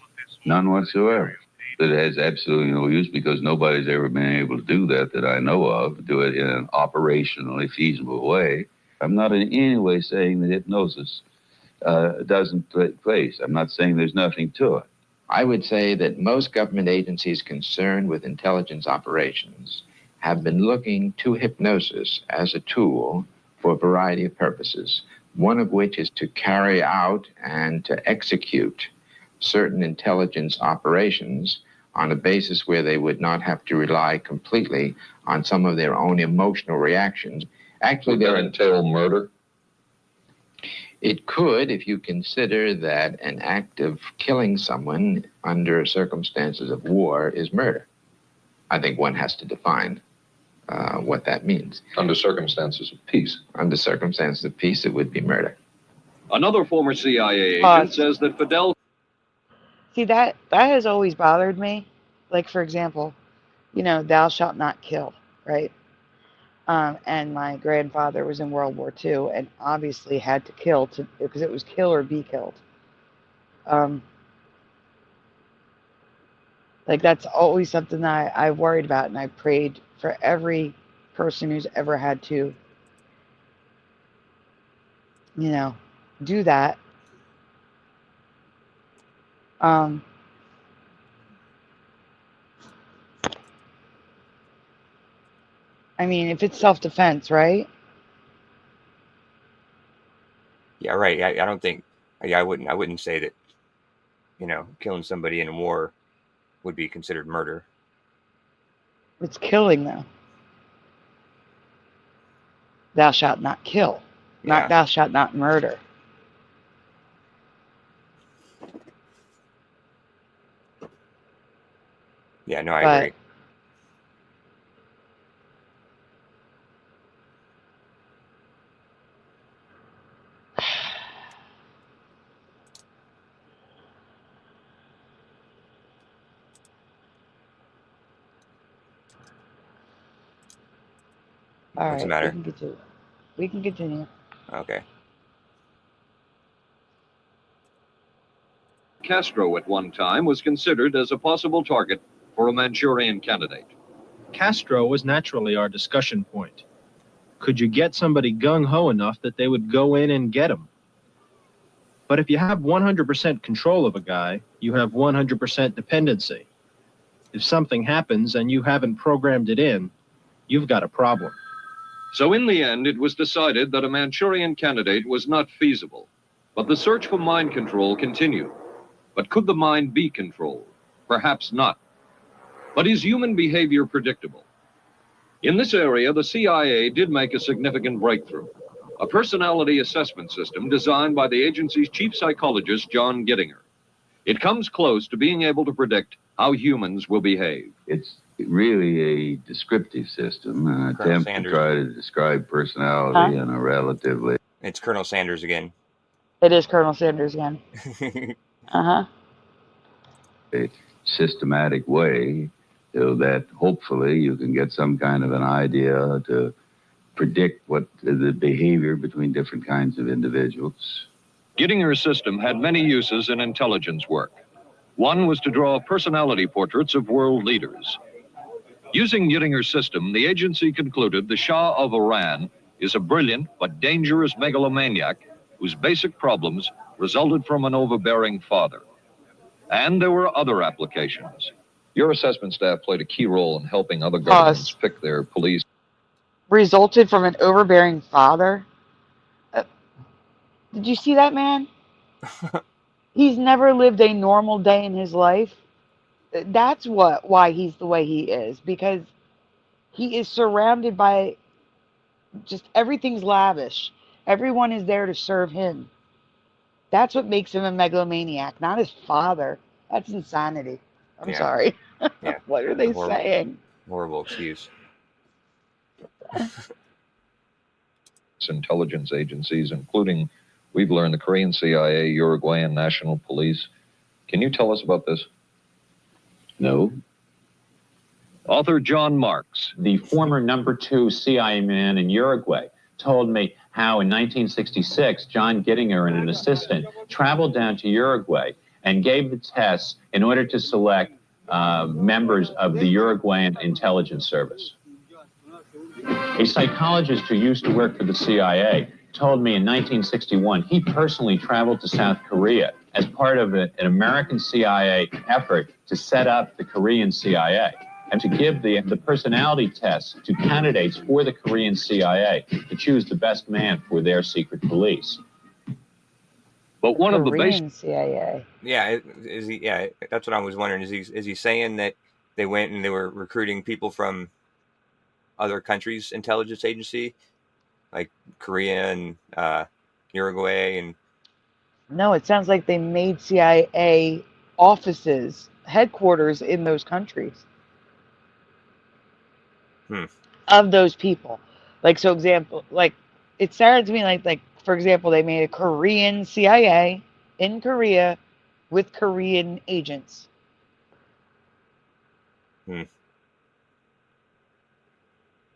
None whatsoever. It has absolutely no use because nobody's ever been able to do that I know of, do it in an operationally feasible way. I'm not in any way saying that hypnosis doesn't take place. I'm not saying there's nothing to it. I would say that most government agencies concerned with intelligence operations have been looking to hypnosis as a tool for a variety of purposes, one of which is to carry out and to execute certain intelligence operations on a basis where they would not have to rely completely on some of their own emotional reactions. Actually, Would that entail murder? It could, if you consider that an act of killing someone under circumstances of war is murder. I think one has to define what that means. Under circumstances of peace. Under circumstances of peace, it would be murder. Another former CIA agent says that Fidel... See, that has always bothered me. Like, for example, you know, thou shalt not kill, right? And my grandfather was in World War II and obviously had to kill because it was kill or be killed. Like, that's always something that I worried about, and I prayed for every person who's ever had to, you know, do that. I mean, if it's self-defense, right? Yeah, right. I don't think. Yeah, I wouldn't say that. You know, killing somebody in a war would be considered murder. It's killing, though. Thou shalt not kill, not thou shalt not murder. Yeah, no, I agree. All What's the right, matter? We can continue. Okay. Castro at one time was considered as a possible target for a Manchurian candidate. Castro was naturally our discussion point. Could you get somebody gung-ho enough that they would go in and get him? But if you have 100% control of a guy, you have 100% dependency. If something happens and you haven't programmed it in, you've got a problem. So in the end, it was decided that a Manchurian candidate was not feasible. But the search for mind control continued. But could the mind be controlled? Perhaps not. But is human behavior predictable? In this area, the CIA did make a significant breakthrough. A personality assessment system designed by the agency's chief psychologist, John Gittinger. It comes close to being able to predict how humans will behave. It's really a descriptive system, an attempt to try to describe personality in a relatively... It's Colonel Sanders again. It is Colonel Sanders again. A systematic way, so that hopefully you can get some kind of an idea to predict what the behavior between different kinds of individuals. Gittinger's system had many uses in intelligence work. One was to draw personality portraits of world leaders. Using Gittinger's system, the agency concluded the Shah of Iran is a brilliant but dangerous megalomaniac whose basic problems resulted from an overbearing father. And there were other applications. Your assessment staff played a key role in helping other governments pick their police. Resulted from an overbearing father? Did you see that man? He's never lived a normal day in his life. That's why he's the way he is, because he is surrounded by just everything's lavish. Everyone is there to serve him. That's what makes him a megalomaniac, not his father. That's insanity. I'm sorry. Yeah. What are they saying? Horrible excuse. Intelligence agencies, including We've learned the Korean CIA, Uruguayan National Police. Can you tell us about this? No. Author John Marks, The former #2 CIA man in Uruguay, told me how in 1966, John Gittinger and an assistant traveled down to Uruguay and gave the tests in order to select members of the Uruguayan intelligence service. A psychologist who used to work for the CIA told me in 1961 he personally traveled to South Korea as part of an American CIA effort to set up the Korean CIA and to give the personality tests to candidates for the Korean CIA to choose the best man for their secret police. But one of the Korean CIA. Yeah, is he? Yeah, that's what I was wondering. Is he saying that they went and they were recruiting people from other countries' intelligence agency, like Korea and Uruguay and? No, it sounds like they made CIA offices, headquarters in those countries. Of those people. Like, so example, like, it sounded to me like, for example, they made a Korean CIA in Korea with Korean agents. And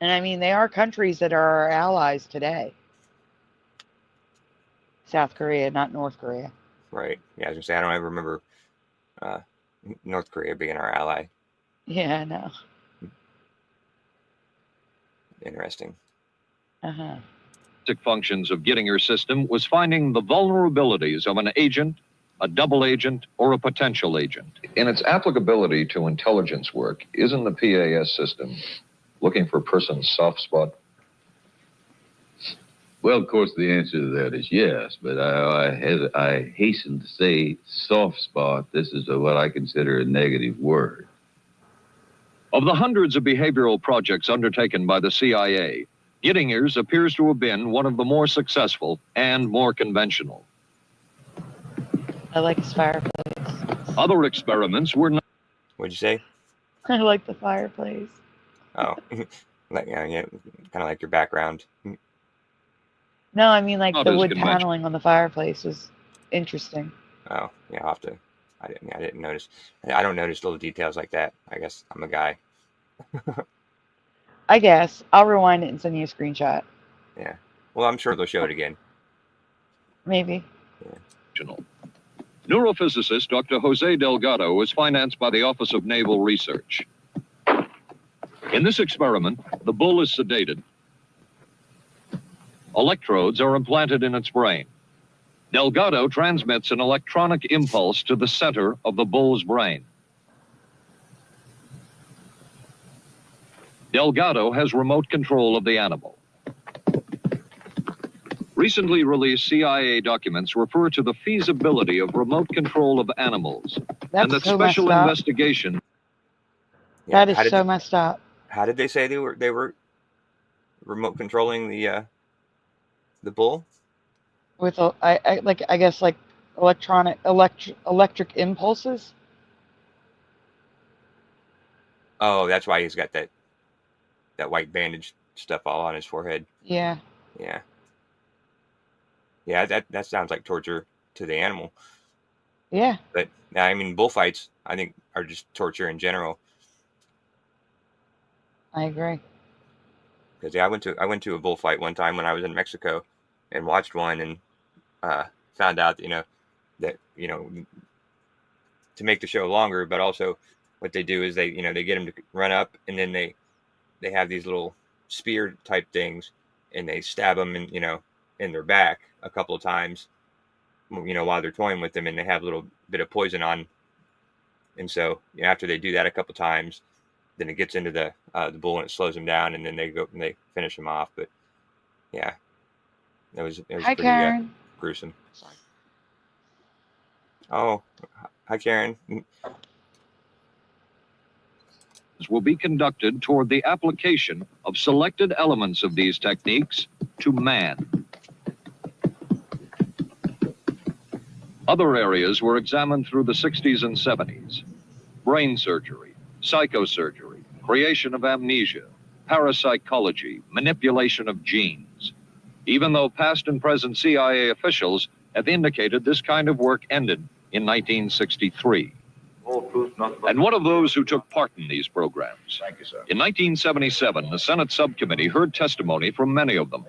I mean, they are countries that are our allies today. South Korea, not North Korea. Right. Yeah, I was gonna say I don't ever remember North Korea being our ally. Yeah, I know. Interesting. basic functions of Gittinger's system was finding the vulnerabilities of an agent, a double agent, or a potential agent. In its applicability to intelligence work, isn't the PAS system looking for a person's soft spot? Well, of course, the answer to that is yes, but I hasten to say soft spot. This is what I consider a negative word. Of the hundreds of behavioral projects undertaken by the CIA, Gittinger's appears to have been one of the more successful and more conventional. I like his fireplace. Other experiments were not. What'd you say? I like the fireplace. Oh, like, yeah, kind of like your background. No, I mean, like, Not the as wood conventional. paneling on the fireplace was interesting. Oh, yeah, I'll have to. I didn't notice. I don't notice little details like that. I guess I'm a guy. I guess. I'll rewind it and send you a screenshot. Yeah. Well, I'm sure they'll show it again. Maybe. Neurophysicist Dr. Jose Delgado was financed by the Office of Naval Research. In this experiment, the bull is sedated. Electrodes are implanted in its brain. Delgado transmits an electronic impulse to the center of the bull's brain. Delgado has remote control of the animal. Recently released CIA documents refer to the feasibility of remote control of animals, and that so special messed up. investigation. Yeah, That is so messed up. How did they say they were remote controlling the bull? With, I guess, like, electric impulses. Oh, that's why he's got that white bandage stuff all on his forehead. Yeah. Yeah. Yeah, that sounds like torture to the animal. Yeah. But I mean, bullfights, I think, are just torture in general. I agree. Because I went to a bullfight one time when I was in Mexico, and watched one, and found out that to make the show longer, but also what they do is they get them to run up, and then they have these little spear type things, and they stab them in their back a couple of times, while they're toying with them, and they have a little bit of poison on. And so after they do that a couple of times, then it gets into the bull and it slows them down, and then they go and they finish them off. But yeah, it was Hi, pretty Karen. gruesome. Sorry. Oh, hi, Karen. Will be conducted toward the application of selected elements of these techniques to man. Other areas were examined through the 60s and 70s. Brain surgery, psychosurgery, creation of amnesia, parapsychology, manipulation of genes. even though past and present CIA officials have indicated this kind of work ended in 1963. And one of those who took part in these programs. Thank you, sir. In 1977, the Senate subcommittee heard testimony from many of them,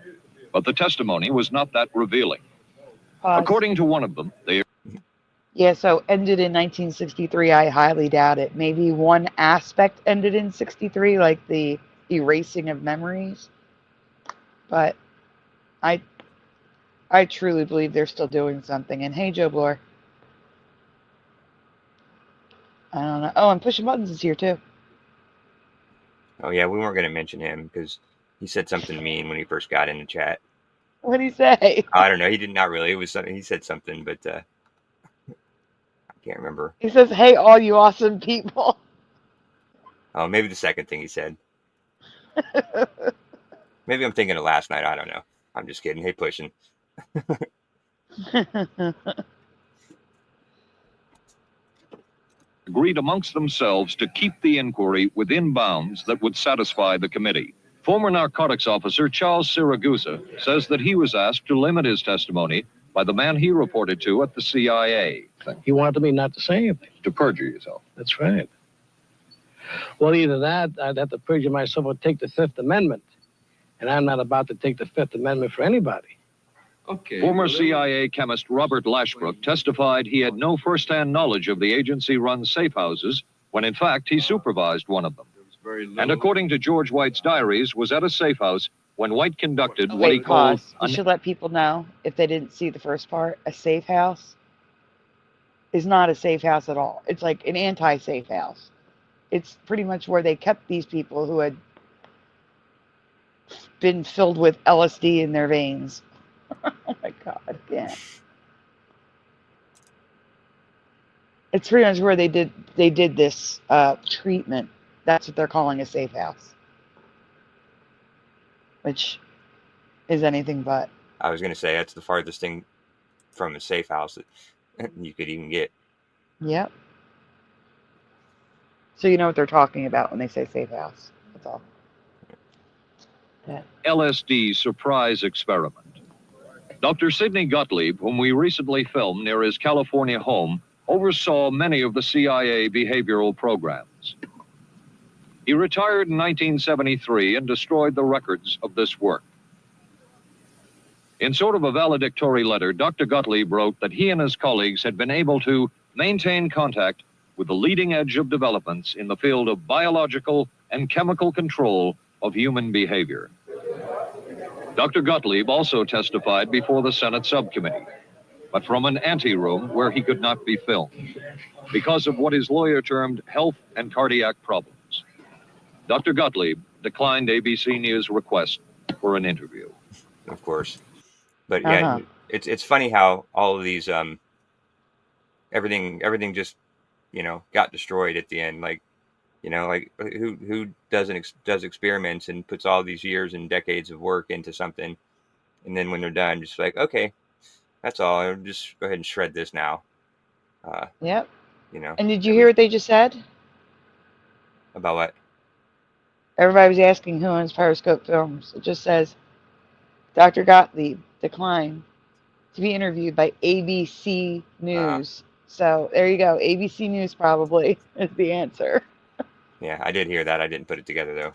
but the testimony was not that revealing. According to one of them, they... Yeah, so ended in 1963, I highly doubt it. Maybe one aspect ended in 63, like the erasing of memories. But I truly believe they're still doing something. And hey, Joe Bloor. I don't know. Oh, and Pushing Buttons is here too. Oh yeah, we weren't going to mention him because he said something mean when he first got in the chat. What did he say? I don't know. He did not really. It was something. He said something, but I can't remember. He says, "Hey, all you awesome people." Oh, maybe the second thing he said. Maybe I'm thinking of last night. I don't know. I'm just kidding. Hey, Pushing. agreed amongst themselves to keep the inquiry within bounds that would satisfy the committee. Former narcotics officer Charles Siragusa says that he was asked to limit his testimony by the man he reported to at the CIA. He wanted me not to say anything. To perjure yourself. That's right. Well, either that, I'd have to perjure myself or take the Fifth Amendment. And I'm not about to take the Fifth Amendment for anybody. Okay. Former CIA chemist Robert Lashbrook testified he had no first-hand knowledge of the agency-run safe houses when, in fact, he supervised one of them. And according to George White's diaries, was at a safe house when White conducted what he called... You should let people know, if they didn't see the first part, a safe house is not a safe house at all. It's like an anti-safe house. It's pretty much where they kept these people who had been filled with LSD in their veins. Oh my God, yeah. It's pretty much where they did this treatment. That's what they're calling a safe house. Which is anything but. I was going to say, that's the farthest thing from a safe house that you could even get. Yep. So you know what they're talking about when they say safe house. That's all. Yeah. LSD surprise experiment. Dr. Sidney Gottlieb, whom we recently filmed near his California home, oversaw many of the CIA behavioral programs. He retired in 1973 and destroyed the records of this work. In sort of a valedictory letter, Dr. Gottlieb wrote that he and his colleagues had been able to maintain contact with the leading edge of developments in the field of biological and chemical control of human behavior. Dr. Gottlieb also testified before the Senate subcommittee, but from an anteroom where he could not be filmed because of what his lawyer termed health and cardiac problems. Dr. Gottlieb declined ABC News' request for an interview. Of course. But yeah, it's funny how all of these, everything just, got destroyed at the end. Like, like who does experiments and puts all these years and decades of work into something, and then when they're done, just like, okay, that's all. I'll just go ahead and shred this now. Yep. And did you hear what they just said? About what? Everybody was asking who owns Periscope Films. It just says, Dr. Gottlieb declined to be interviewed by ABC News. So there you go. ABC News probably is the answer. Yeah, I did hear that. I didn't put it together, though.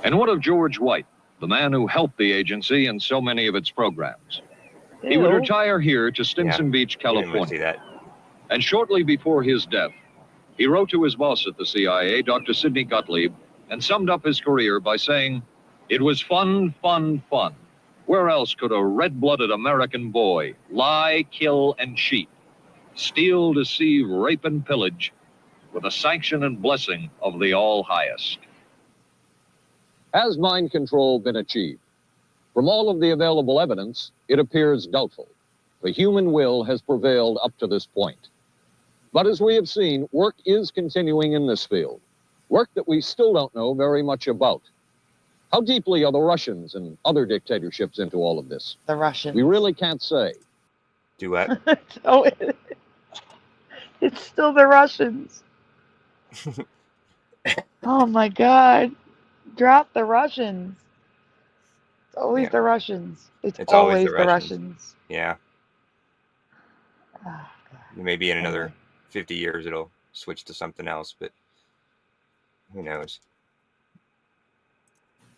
And what of George White, the man who helped the agency in so many of its programs? He would retire here to Stinson Beach, California. See that. And shortly before his death, he wrote to his boss at the CIA, Dr. Sidney Gottlieb, and summed up his career by saying, "It was fun, fun, fun. Where else could a red-blooded American boy lie, kill, and cheat, steal, deceive, rape, and pillage with the sanction and blessing of the All-Highest?" Has mind control been achieved? From all of the available evidence, it appears doubtful. The human will has prevailed up to this point. But as we have seen, work is continuing in this field, work that we still don't know very much about. How deeply are the Russians and other dictatorships into all of this? The Russians. We really can't say. Duet. It's still the Russians. Oh my God. Drop the Russians. It's always Yeah. the Russians. It's always always the the Russians. Russians. Yeah. Oh, Maybe in another Anyway. 50 years it'll switch to something else, but who knows?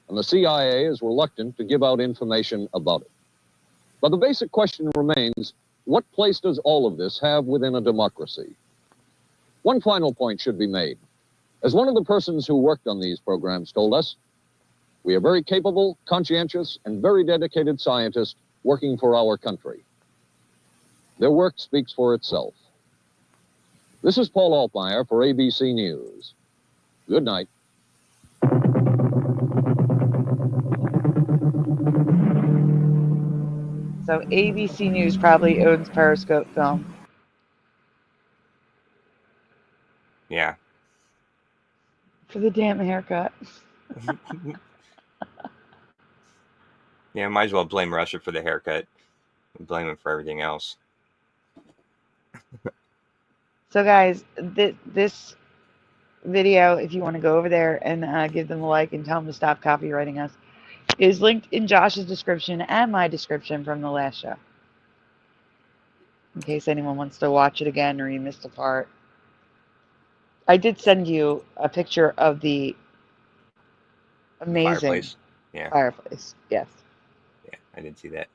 And the CIA is reluctant to give out information about it. But the basic question remains, what place does all of this have within a democracy? One final point should be made. As one of the persons who worked on these programs told us, we are very capable, conscientious, and very dedicated scientists working for our country. Their work speaks for itself. This is Paul Altmaier for ABC News. Good night. So ABC News probably owns Periscope Film. Yeah. For the damn haircut. Yeah, might as well blame Russia for the haircut. Blame him for everything else. So guys, this video, if you want to go over there and give them a like and tell them to stop copywriting us, is linked in Josh's description and my description from the last show. In case anyone wants to watch it again or you missed a part. I did send you a picture of the amazing Fireplace. Yeah. fireplace. Yes. Yeah, I did see that.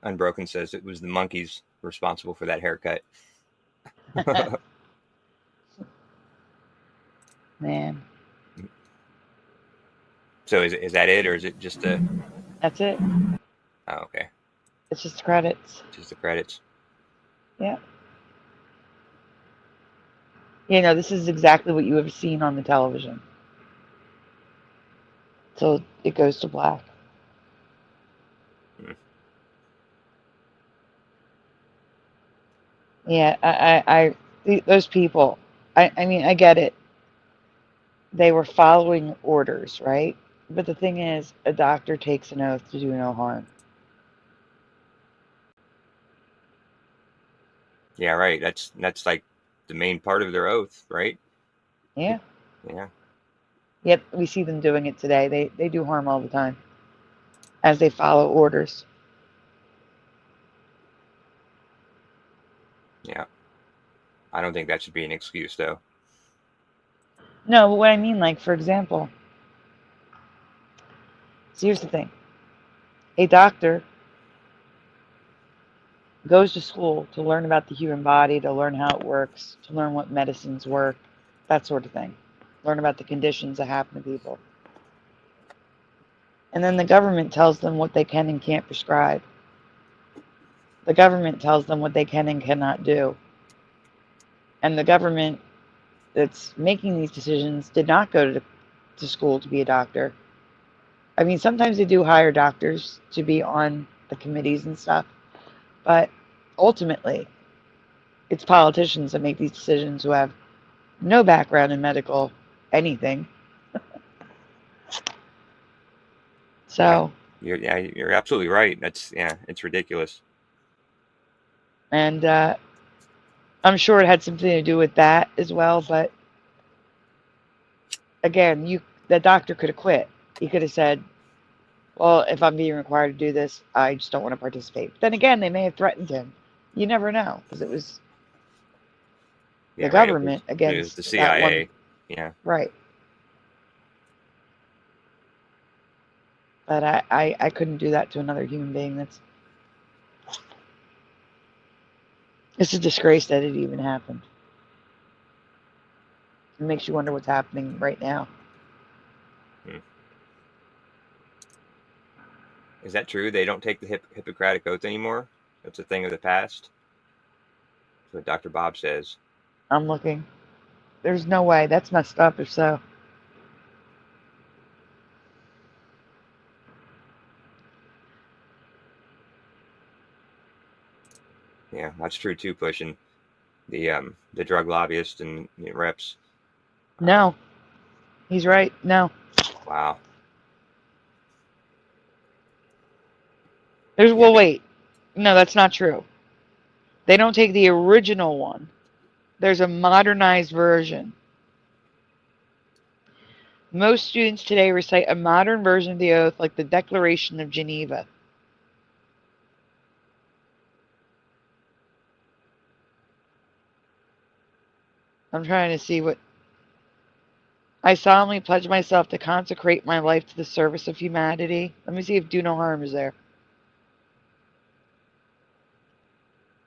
Unbroken says it was the monkeys responsible for that haircut. Man. So is that it, or is it just a... That's it. Oh, okay. It's just the credits. Just the credits. Yeah. You know, this is exactly what you have seen on the television. So it goes to black. Yeah, those people, I mean, I get it. They were following orders, right? But the thing is, a doctor takes an oath to do no harm. Yeah, right. That's like the main part of their oath, right? Yeah. Yeah. Yet we see them doing it today. They do harm all the time as they follow orders. Yeah. I don't think that should be an excuse, though. No, but what I mean, like, for example, so here's the thing. A doctor goes to school to learn about the human body, to learn how it works, to learn what medicines work, that sort of thing. Learn about the conditions that happen to people. And then the government tells them what they can and can't prescribe. The government tells them what they can and cannot do. And the government that's making these decisions did not go to school to be a doctor. I mean, sometimes they do hire doctors to be on the committees and stuff, but ultimately, it's politicians that make these decisions who have no background in medical anything. So you're absolutely right. It's ridiculous. And I'm sure it had something to do with that as well, but again, the doctor could have quit. He could have said, well, if I'm being required to do this, I just don't want to participate. But then again, they may have threatened him. You never know, because it was the government against it was the CIA. Yeah. Right. But I couldn't do that to another human being. It's a disgrace that it even happened. It makes you wonder what's happening right now. Is that true? They don't take the Hippocratic Oath anymore? That's a thing of the past? That's what Dr. Bob says. I'm looking. There's no way. That's messed up if so. Yeah, that's true too, pushing the drug lobbyist and the reps. No. He's right. No. Wow. Well, wait. No, that's not true. They don't take the original one. There's a modernized version. Most students today recite a modern version of the oath like the Declaration of Geneva. I'm trying to see what... I solemnly pledge myself to consecrate my life to the service of humanity. Let me see if do no harm is there.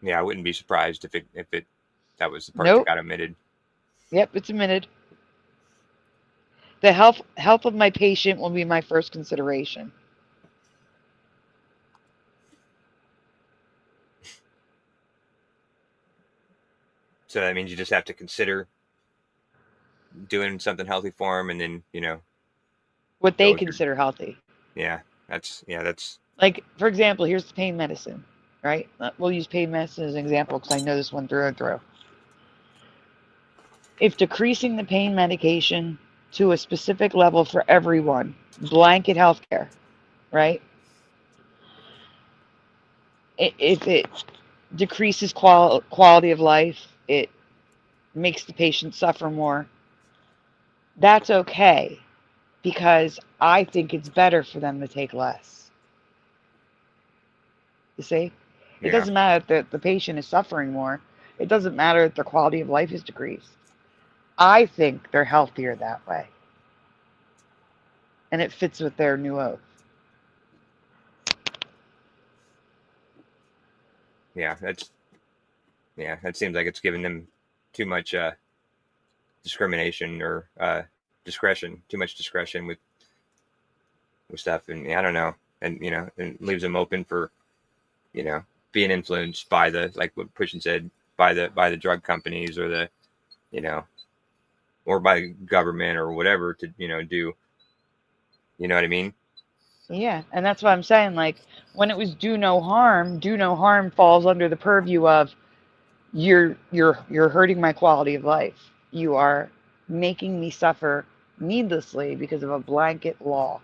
Yeah, I wouldn't be surprised if that was the part Nope. that got omitted. Yep, it's omitted. The health of my patient will be my first consideration. So that means you just have to consider doing something healthy for them, and then, you know, what they consider healthy. Yeah, that's like, for example, here's the pain medicine, right? We'll use pain medicine as an example because I know this one through and through. If decreasing the pain medication to a specific level for everyone, blanket healthcare, right? If it decreases quality of life, it makes the patient suffer more. That's okay, because I think it's better for them to take less. You see? It doesn't matter that the patient is suffering more. It doesn't matter that their quality of life is decreased. I think they're healthier that way. And it fits with their new oath. Yeah, that seems like it's giving them too much discrimination or discretion, too much discretion with stuff, and I don't know, and you know, it leaves them open for, you know, being influenced by the, like what Christian said, by the drug companies or the, you know, or by government or whatever to, you know, do, you know what I mean? Yeah, and that's what I'm saying. Like, when it was do no harm falls under the purview of you're hurting my quality of life. You are making me suffer needlessly because of a blanket law.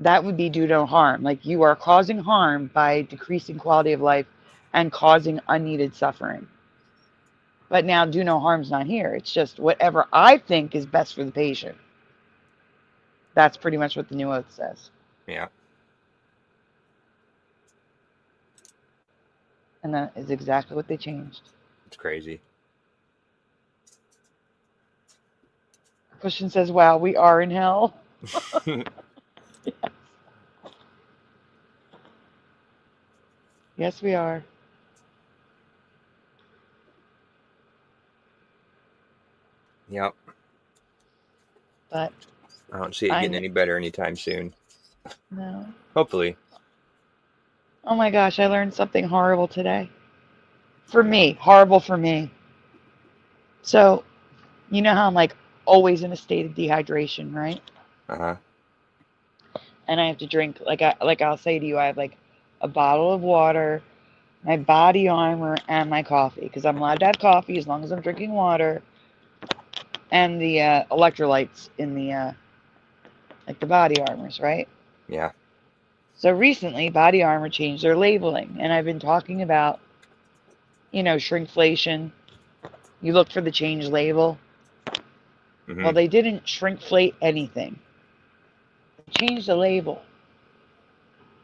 That would be do no harm. Like, you are causing harm by decreasing quality of life and causing unneeded suffering. But now do no harm's not here. It's just whatever I think is best for the patient. That's pretty much what the new oath says. Yeah. And that is exactly what they changed. It's crazy. Christian says, wow, we are in hell. Yes. Yes, we are. Yep. But I don't see it getting any better anytime soon. No. Hopefully. Oh my gosh, I learned something horrible today. For me, horrible for me. So, you know how I'm like always in a state of dehydration, right? Uh-huh. And I have to drink, like I'll say to you, I have like a bottle of water, my body armor, and my coffee, because I'm allowed to have coffee as long as I'm drinking water, and the electrolytes in the like the body armors, right? Yeah. So recently, Body Armor changed their labeling, and I've been talking about, you know, shrinkflation. You look for the change label. Mm-hmm. Well, they didn't shrinkflate anything. They changed the label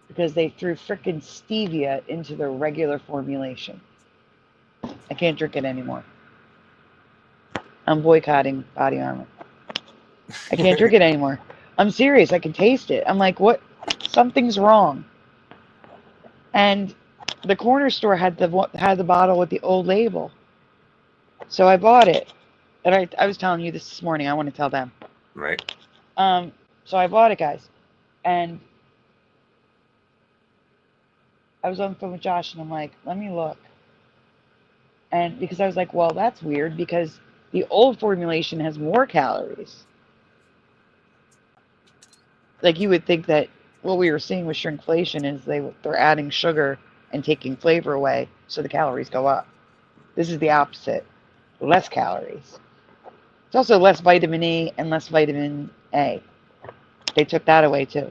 because they threw frickin' stevia into the regular formulation. I can't drink it anymore. I'm boycotting Body Armor. I can't drink it anymore. I'm serious. I can taste it. I'm like, what? Something's wrong. And the corner store had the bottle with the old label. So I bought it. And I was telling you this morning. I want to tell them. Right. So I bought it, guys. And I was on the phone with Josh, and I'm like, let me look. And because I was like, well, that's weird, because the old formulation has more calories. Like, you would think that what we were seeing with shrinkflation is they're adding sugar and taking flavor away, so the calories go up. This is the opposite. Less calories. It's also less vitamin E and less vitamin A. They took that away too.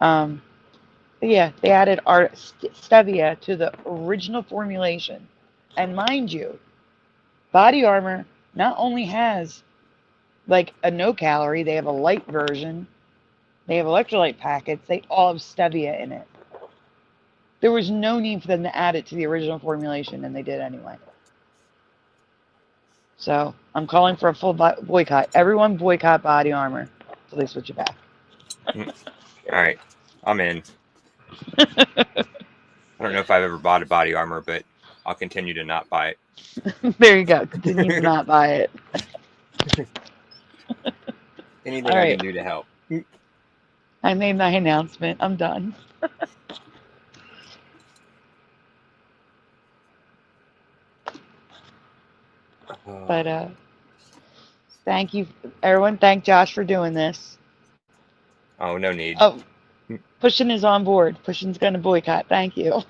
Yeah, they added our stevia to the original formulation. And mind you, Body Armor not only has like a no calorie. They have a light version. They have electrolyte packets. They all have stevia in it. There was no need for them to add it to the original formulation, and they did anyway. So I'm calling for a full boycott. Everyone boycott Body Armor until they switch it back. All right, I'm in. I don't know if I've ever bought a Body Armor, but I'll continue to not buy it. There you go. Continue to not buy it. Anything I can do to help. I made my announcement. I'm done. But thank you, everyone. Thank Josh for doing this. Oh, no need. Oh, Pushin is on board. Pushin's going to boycott. Thank you.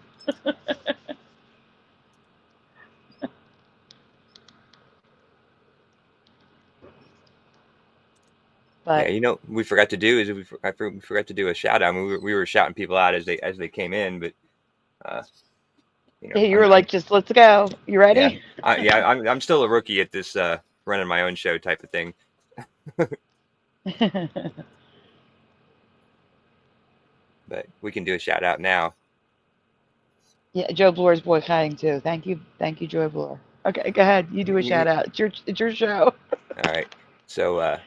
Yeah, you know, we forgot to do is we forgot to do a shout out. I mean, we were shouting people out as they came in, but you know, Yeah, you were like, just let's go. You ready? Yeah, I'm still a rookie at this running my own show type of thing. But we can do a shout out now. Yeah, Joe Bloor's boycotting too. Thank you, Joe Bloor. Okay, go ahead. You do a shout out. It's your show. All right. So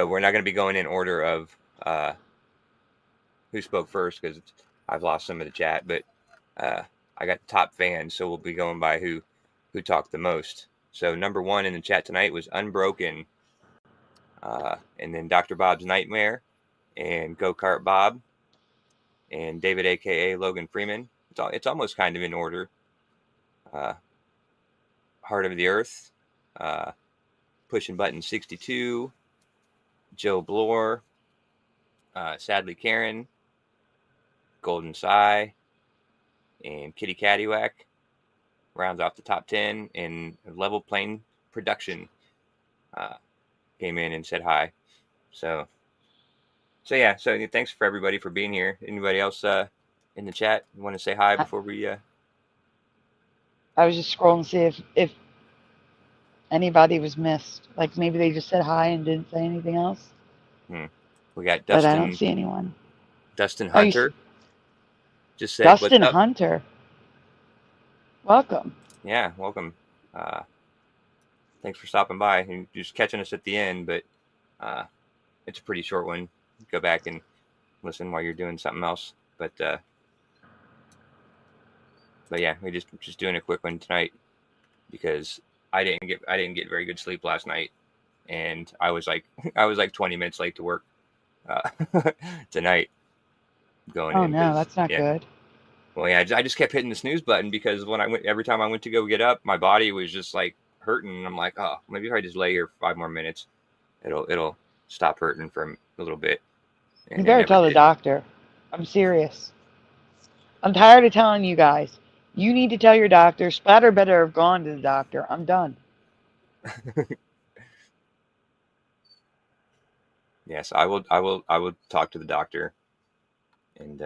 we're not going to be going in order of who spoke first because I've lost some of the chat, but I got top fans, so we'll be going by who talked the most. So number 1 in the chat tonight was Unbroken, and then Dr. Bob's Nightmare, and Go Kart Bob, and David, aka Logan Freeman. It's almost kind of in order. Heart of the Earth, Pushing Button 62, Joe Bloor, Sadly Karen, Golden Psy, and Kitty Caddywhack rounds off the top 10, and Level Plane Production came in and said hi. So yeah, so thanks for everybody for being here. Anybody else in the chat want to say hi before we I was just scrolling to see if anybody was missed. Like maybe they just said hi and didn't say anything else. We got Dustin. But I don't see anyone. Dustin Hunter just said, Dustin "What's up?" Hunter. Welcome. Yeah, welcome. Thanks for stopping by and just catching us at the end, but it's a pretty short one. Go back and listen while you're doing something else. But yeah, we just doing a quick one tonight because I didn't get very good sleep last night, and I was like 20 minutes late to work tonight. Oh no, that's not good. Well, yeah, I just kept hitting the snooze button because every time I went to go get up, my body was just like hurting. And I'm like, oh, maybe if I just lay here for 5 more minutes, it'll stop hurting for a little bit. And you better tell the doctor. I'm serious. I'm tired of telling you guys. You need to tell your doctor. Splatter better have gone to the doctor. I'm done. Yes, I will talk to the doctor and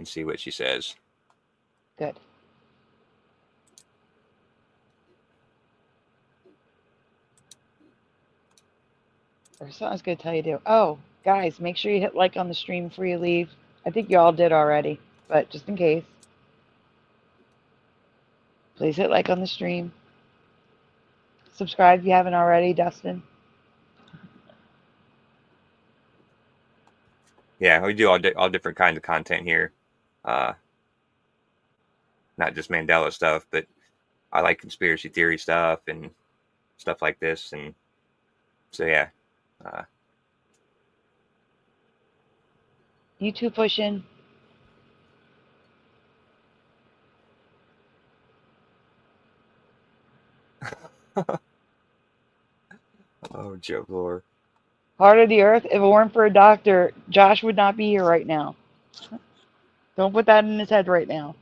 see what she says. Good. There's something I was going to tell you to do. Oh, guys, make sure you hit like on the stream before you leave. I think you all did already, but just in case. Please hit like on the stream. Subscribe if you haven't already, Dustin. Yeah, we do all different kinds of content here. Not just Mandela stuff, but I like conspiracy theory stuff and stuff like this. And so, yeah. You two pushing. Oh, Joe Bloor. Heart of the Earth. If it weren't for a doctor, Josh would not be here right now. Don't put that in his head right now.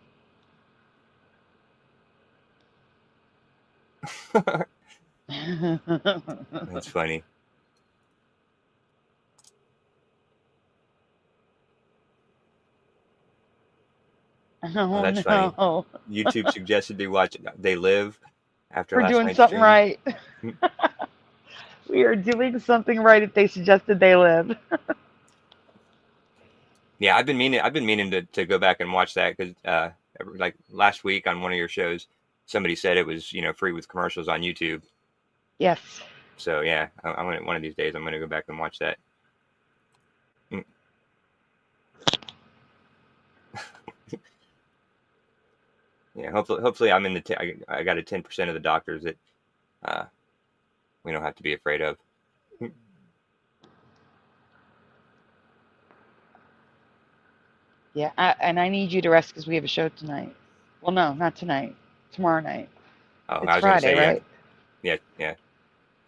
That's funny. Oh, that's funny. no. YouTube suggested they watch They Live after We're last doing night's something stream. right. We are doing something right if they suggested They Live. Yeah, I've been meaning to go back and watch that because like last week on one of your shows, somebody said it was free with commercials on YouTube. Yes. So yeah, I'm gonna one of these days I'm gonna go back and watch that. Yeah, hopefully I'm in the I got a 10% of the doctors that we don't have to be afraid of. Yeah, and I need you to rest because we have a show tonight. Well, no, not tonight. Tomorrow night. Oh, It's I was Friday, gonna say right? yeah.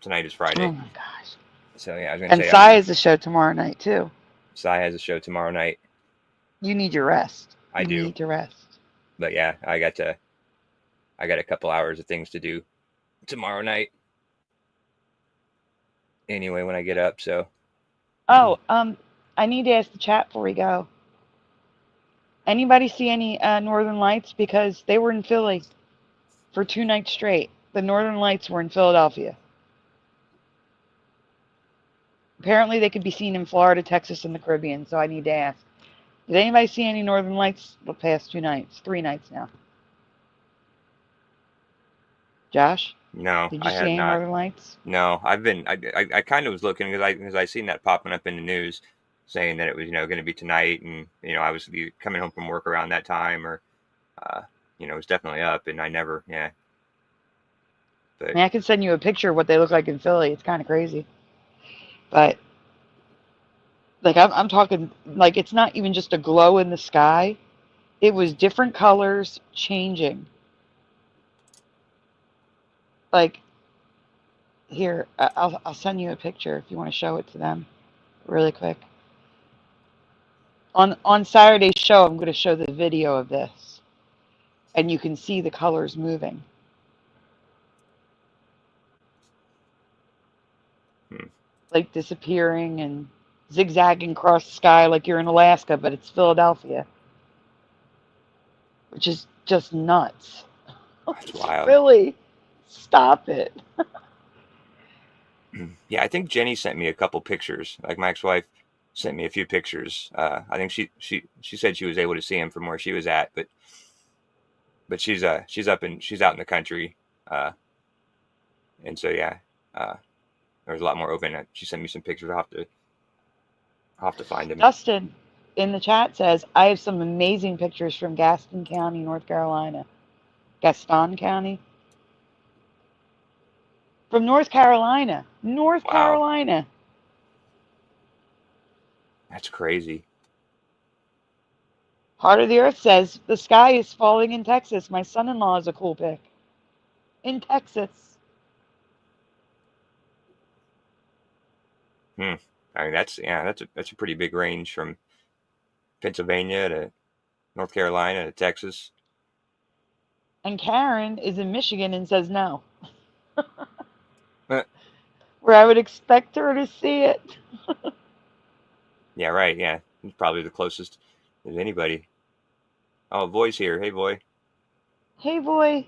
Tonight is Friday. Oh my gosh. So yeah, I was gonna And say Sai has a show tomorrow night too. Sai has a show tomorrow night. You need your rest. I do. You need to rest. But yeah, I got a couple hours of things to do tomorrow night. Anyway, when I get up, so. Oh, I need to ask the chat before we go. Anybody see any Northern Lights? Because they were in Philly for 2 nights straight. The Northern Lights were in Philadelphia. Apparently, they could be seen in Florida, Texas, and the Caribbean. So I need to ask: did anybody see any Northern Lights the past 2 nights? 3 nights now. Josh? No, Did you I see have any not. Northern Lights? No, I kind of was looking because I seen that popping up in the news saying that it was going to be tonight, and I was coming home from work around that time, or it was definitely up, and I never But I mean, I can send you a picture of what they look like in Philly. It's kind of crazy, but like I'm talking like it's not even just a glow in the sky. It was different colors changing. Like here, I'll send you a picture if you want to show it to them really quick. On Saturday's show, I'm going to show the video of this, and you can see the colors moving. Like disappearing and zigzagging across the sky like you're in Alaska, but it's Philadelphia. Which is just nuts. That's wild. Really? Stop it. Yeah, I think Jenny sent me a couple pictures. Like my ex-wife sent me a few pictures. I think she said she was able to see him from where she was at, but she's out in the country, and so yeah, there was a lot more open. She sent me some pictures. I'll have to find him. Dustin in the chat says, I have some amazing pictures from Gaston County, North Carolina. Gaston County? From North Carolina. North Carolina. That's crazy. Heart of the Earth says, the sky is falling in Texas. My son-in-law is a cool pic. In Texas. I mean, that's a pretty big range from Pennsylvania to North Carolina to Texas. And Karen is in Michigan and says no. Where I would expect her to see it. Yeah, right. Yeah, he's probably the closest as anybody. Oh, Voy's here. Hey, Voy. Hey, Voy.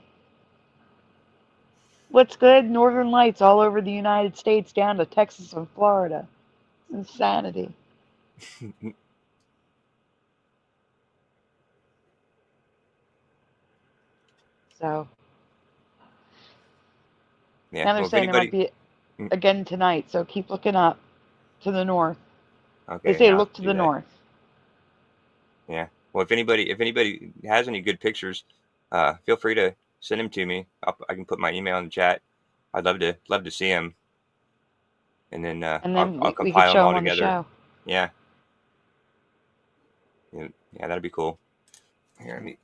What's good? Northern Lights all over the United States down to Texas and Florida. Insanity. So. Yeah, Now they're saying there might be again tonight, so keep looking up to the north. Okay. They say look to the north. Yeah. Well, if anybody has any good pictures, feel free to send them to me. I can put my email in the chat. I'd love to see them. And then, I'll compile them all together. Yeah. Yeah, that'd be cool. Here, let me.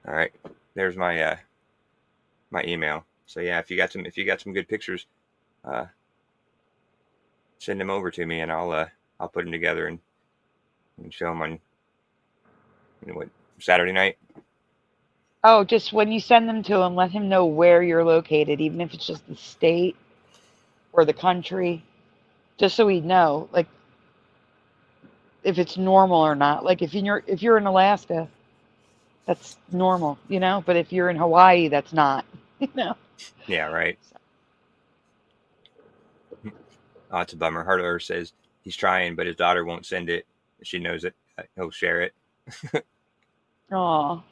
All right, there's my my email. So yeah, if you got some good pictures, send them over to me, and I'll put them together and show them on what Saturday night. Oh, just when you send them to him, let him know where you're located, even if it's just the state or the country, just so we know, like, if it's normal or not. Like, if you're in Alaska, that's normal, you know. But if you're in Hawaii, that's not, you know. Yeah, right. Oh, it's a bummer. Harder says he's trying, but his daughter won't send it. She knows it. He'll share it. Aw.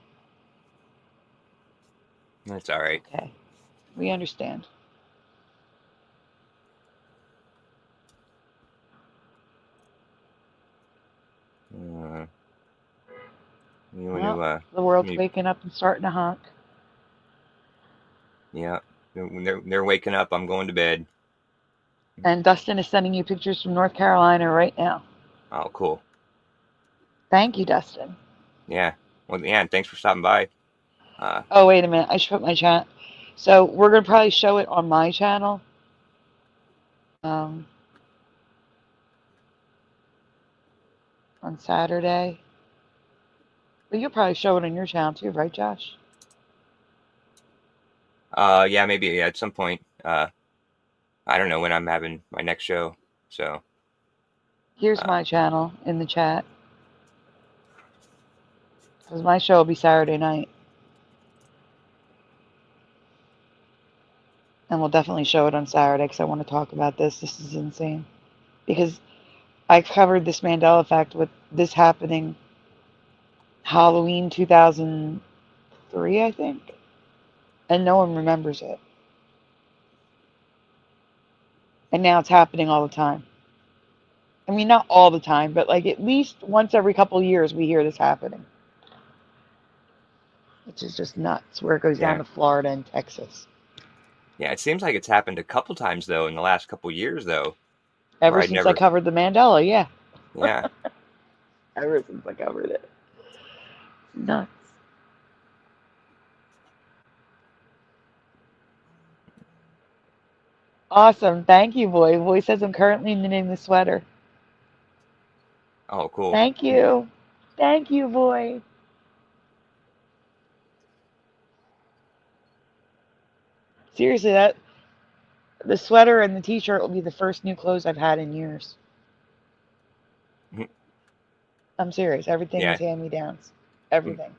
That's all right. Okay, we understand. You Well, want the world's waking up and starting to honk. Yeah, they're waking up. I'm going to bed. And Dustin is sending you pictures from North Carolina right now. Oh, cool. Thank you, Dustin. Yeah. Well, yeah. Thanks for stopping by. Oh, wait a minute. I should put my chat. So we're gonna probably show it on my channel. On Saturday. But you'll probably show it on your channel too, right, Josh? Yeah, maybe at some point. I don't know when I'm having my next show. So Here's my channel in the chat. Because my show will be Saturday night. And we'll definitely show it on Saturday because I want to talk about this. This is insane. Because I covered this Mandela effect with this happening Halloween 2003, I think. And no one remembers it. And now it's happening all the time. I mean, not all the time, but like at least once every couple of years we hear this happening. Which is just nuts, where it goes down to Florida and Texas. yeah, it seems like it's happened a couple times though in the last couple years though. Ever since I covered the Mandela, yeah. Yeah. Ever since I covered it. Nuts. Awesome. Thank you, Boy. Boy says I'm currently knitting the sweater. Oh, cool. Thank you. Thank you, Boy. Seriously, the sweater and the t-shirt will be the first new clothes I've had in years. I'm serious. Everything is hand-me-downs. Everything.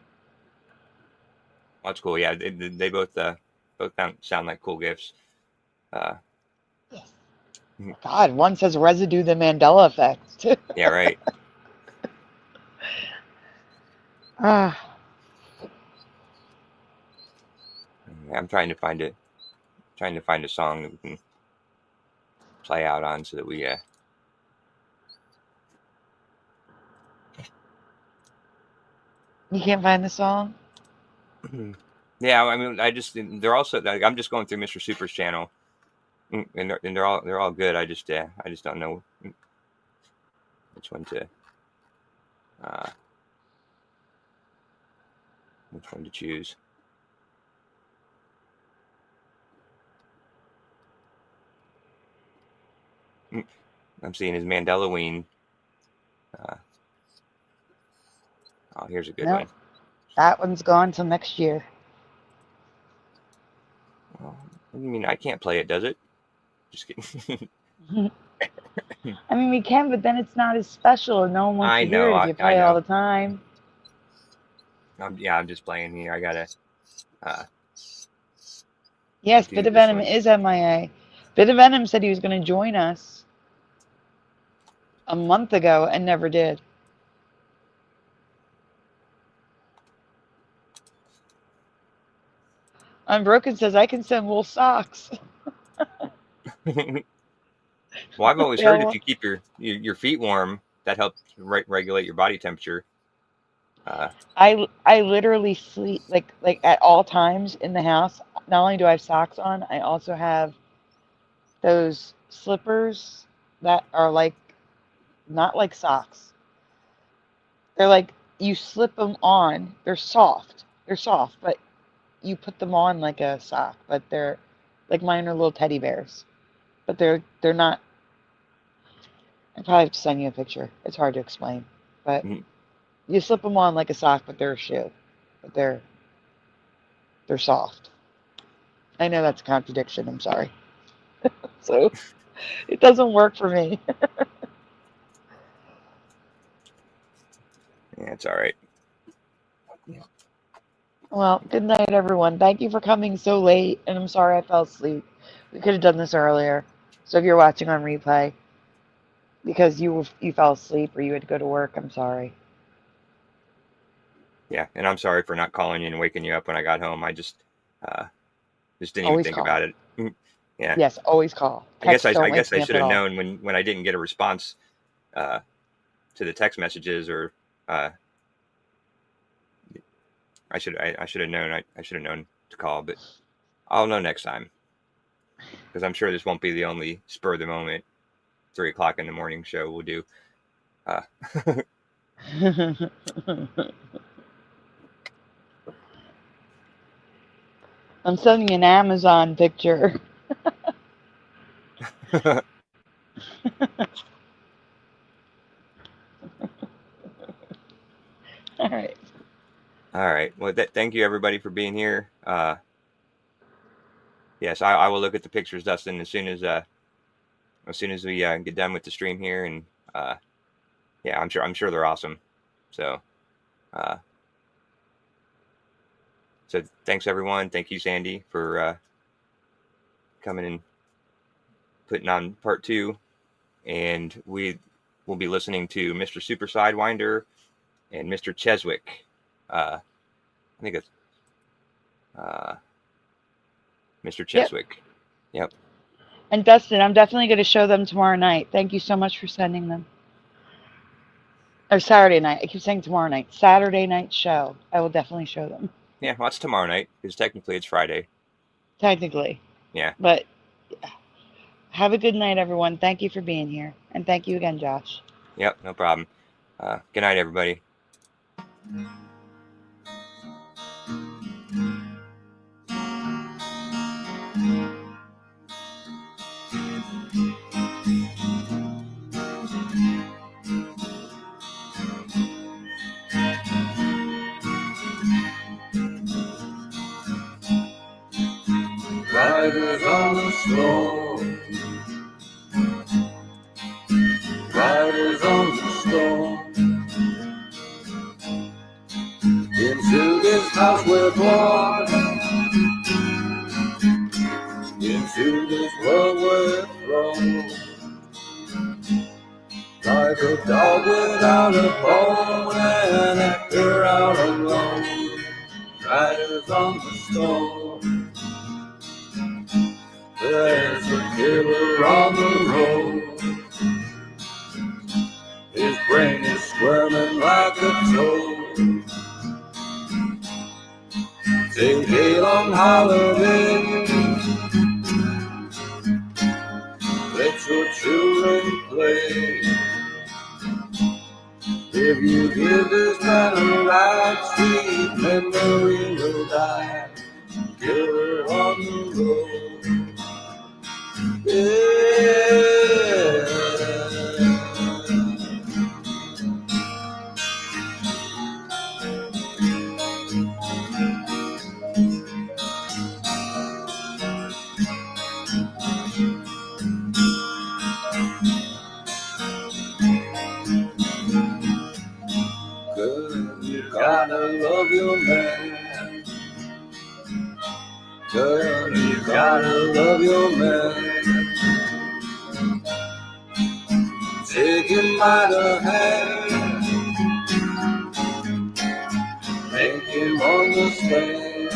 That's cool. Yeah, they both sound like cool gifts. Yes. God, one says residue the Mandela effect. Yeah, right. I'm trying to find it. Trying to find a song that we can play out on so that we You can't find the song? Yeah, I mean, they're also like, I'm just going through Mr. Super's channel, and they're all good. I just don't know which one to choose. I'm seeing his Mandaloween. Oh, here's a good one. That one's gone till next year. Well, I mean, I can't play it, does it? Just kidding. I mean, we can, but then it's not as special, and no one wants to hear it if you play all the time. I'm just playing here. I gotta. Yes, Bit of Venom is MIA. Bit of Venom said he was going to join us a month ago and never did. Unbroken says I can send wool socks. Well, I've always heard if you keep your feet warm, that helps regulate your body temperature. I literally sleep like at all times in the house. Not only do I have socks on, I also have those slippers that are like not like socks. They're like you slip them on. They're soft. They're soft, but you put them on like a sock. But they're like mine are little teddy bears, but they're not. I probably have to send you a picture. It's hard to explain, but you slip them on like a sock, but they're a shoe. But they're They're soft. I know that's a contradiction. I'm sorry. So it doesn't work for me. Yeah, it's all right. Well, good night, everyone. Thank you for coming so late, and I'm sorry I fell asleep. We could have done this earlier. So if you're watching on replay because you fell asleep or you had to go to work, I'm sorry. Yeah, and I'm sorry for not calling you and waking you up when I got home. I just didn't Always even think call. about it. Yeah. Yes, always call. I guess Text I don't guess wake I me up should at have all. known when I didn't get a response to the text messages, or I should have known. I should have known to call, but I'll know next time, because I'm sure this won't be the only spur of the moment 3 o'clock in the morning show we'll do. I'm sending an Amazon picture. All right. All right. Well, thank you everybody for being here. Yes, I will look at the pictures, Dustin, as soon as we get done with the stream here, and yeah, I'm sure they're awesome. So so thanks everyone. Thank you, Sandy, for coming and putting on part 2, and we will be listening to Mr. Super Sidewinder and Mr. Cheswick. I think it's Mr. Cheswick. Yep. And Dustin, I'm definitely going to show them tomorrow night. Thank you so much for sending them. Or Saturday night. I keep saying tomorrow night. Saturday night show. I will definitely show them. Yeah, well, it's tomorrow night, because technically it's Friday. Technically. Yeah. But have a good night, everyone. Thank you for being here. And thank you again, Josh. Yep, no problem. Good night, everybody. Riders on the storm, riders on the storm. Into this house we're born, into this world we're thrown. Like a dog without a bone, an actor out alone. Riders on the storm. There's a killer on the road. His brain is squirming like a toad. Take a long holiday. Let your children play. If you give this man a ride, sweet memory will die. Killer on the road. Yeah. Girl, you gotta love your man. Girl, you gotta love your man. Take him by the hand, make him understand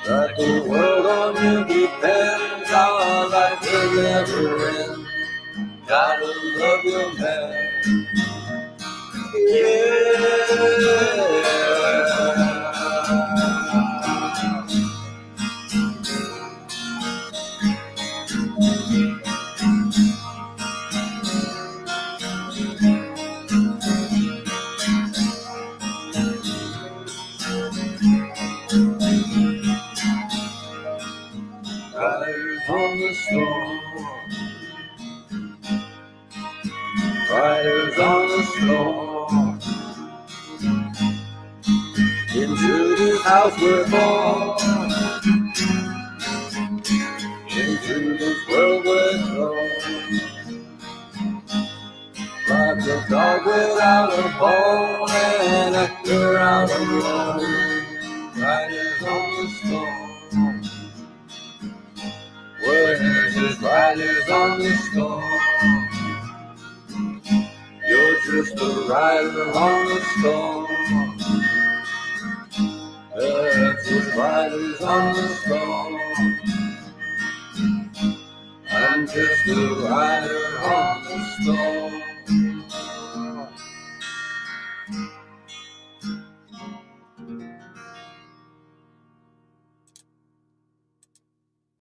that the world on you depends. Our life will never end. Gotta love your man. Yeah. Riders on the storm, riders on the storm. house we're born. Into this world we're thrown. Like a dog without a bone, an actor out alone. Riders on the storm. We're just riders on the storm. You're just a rider on the storm. That's just riders on the storm. I'm just a rider on the storm.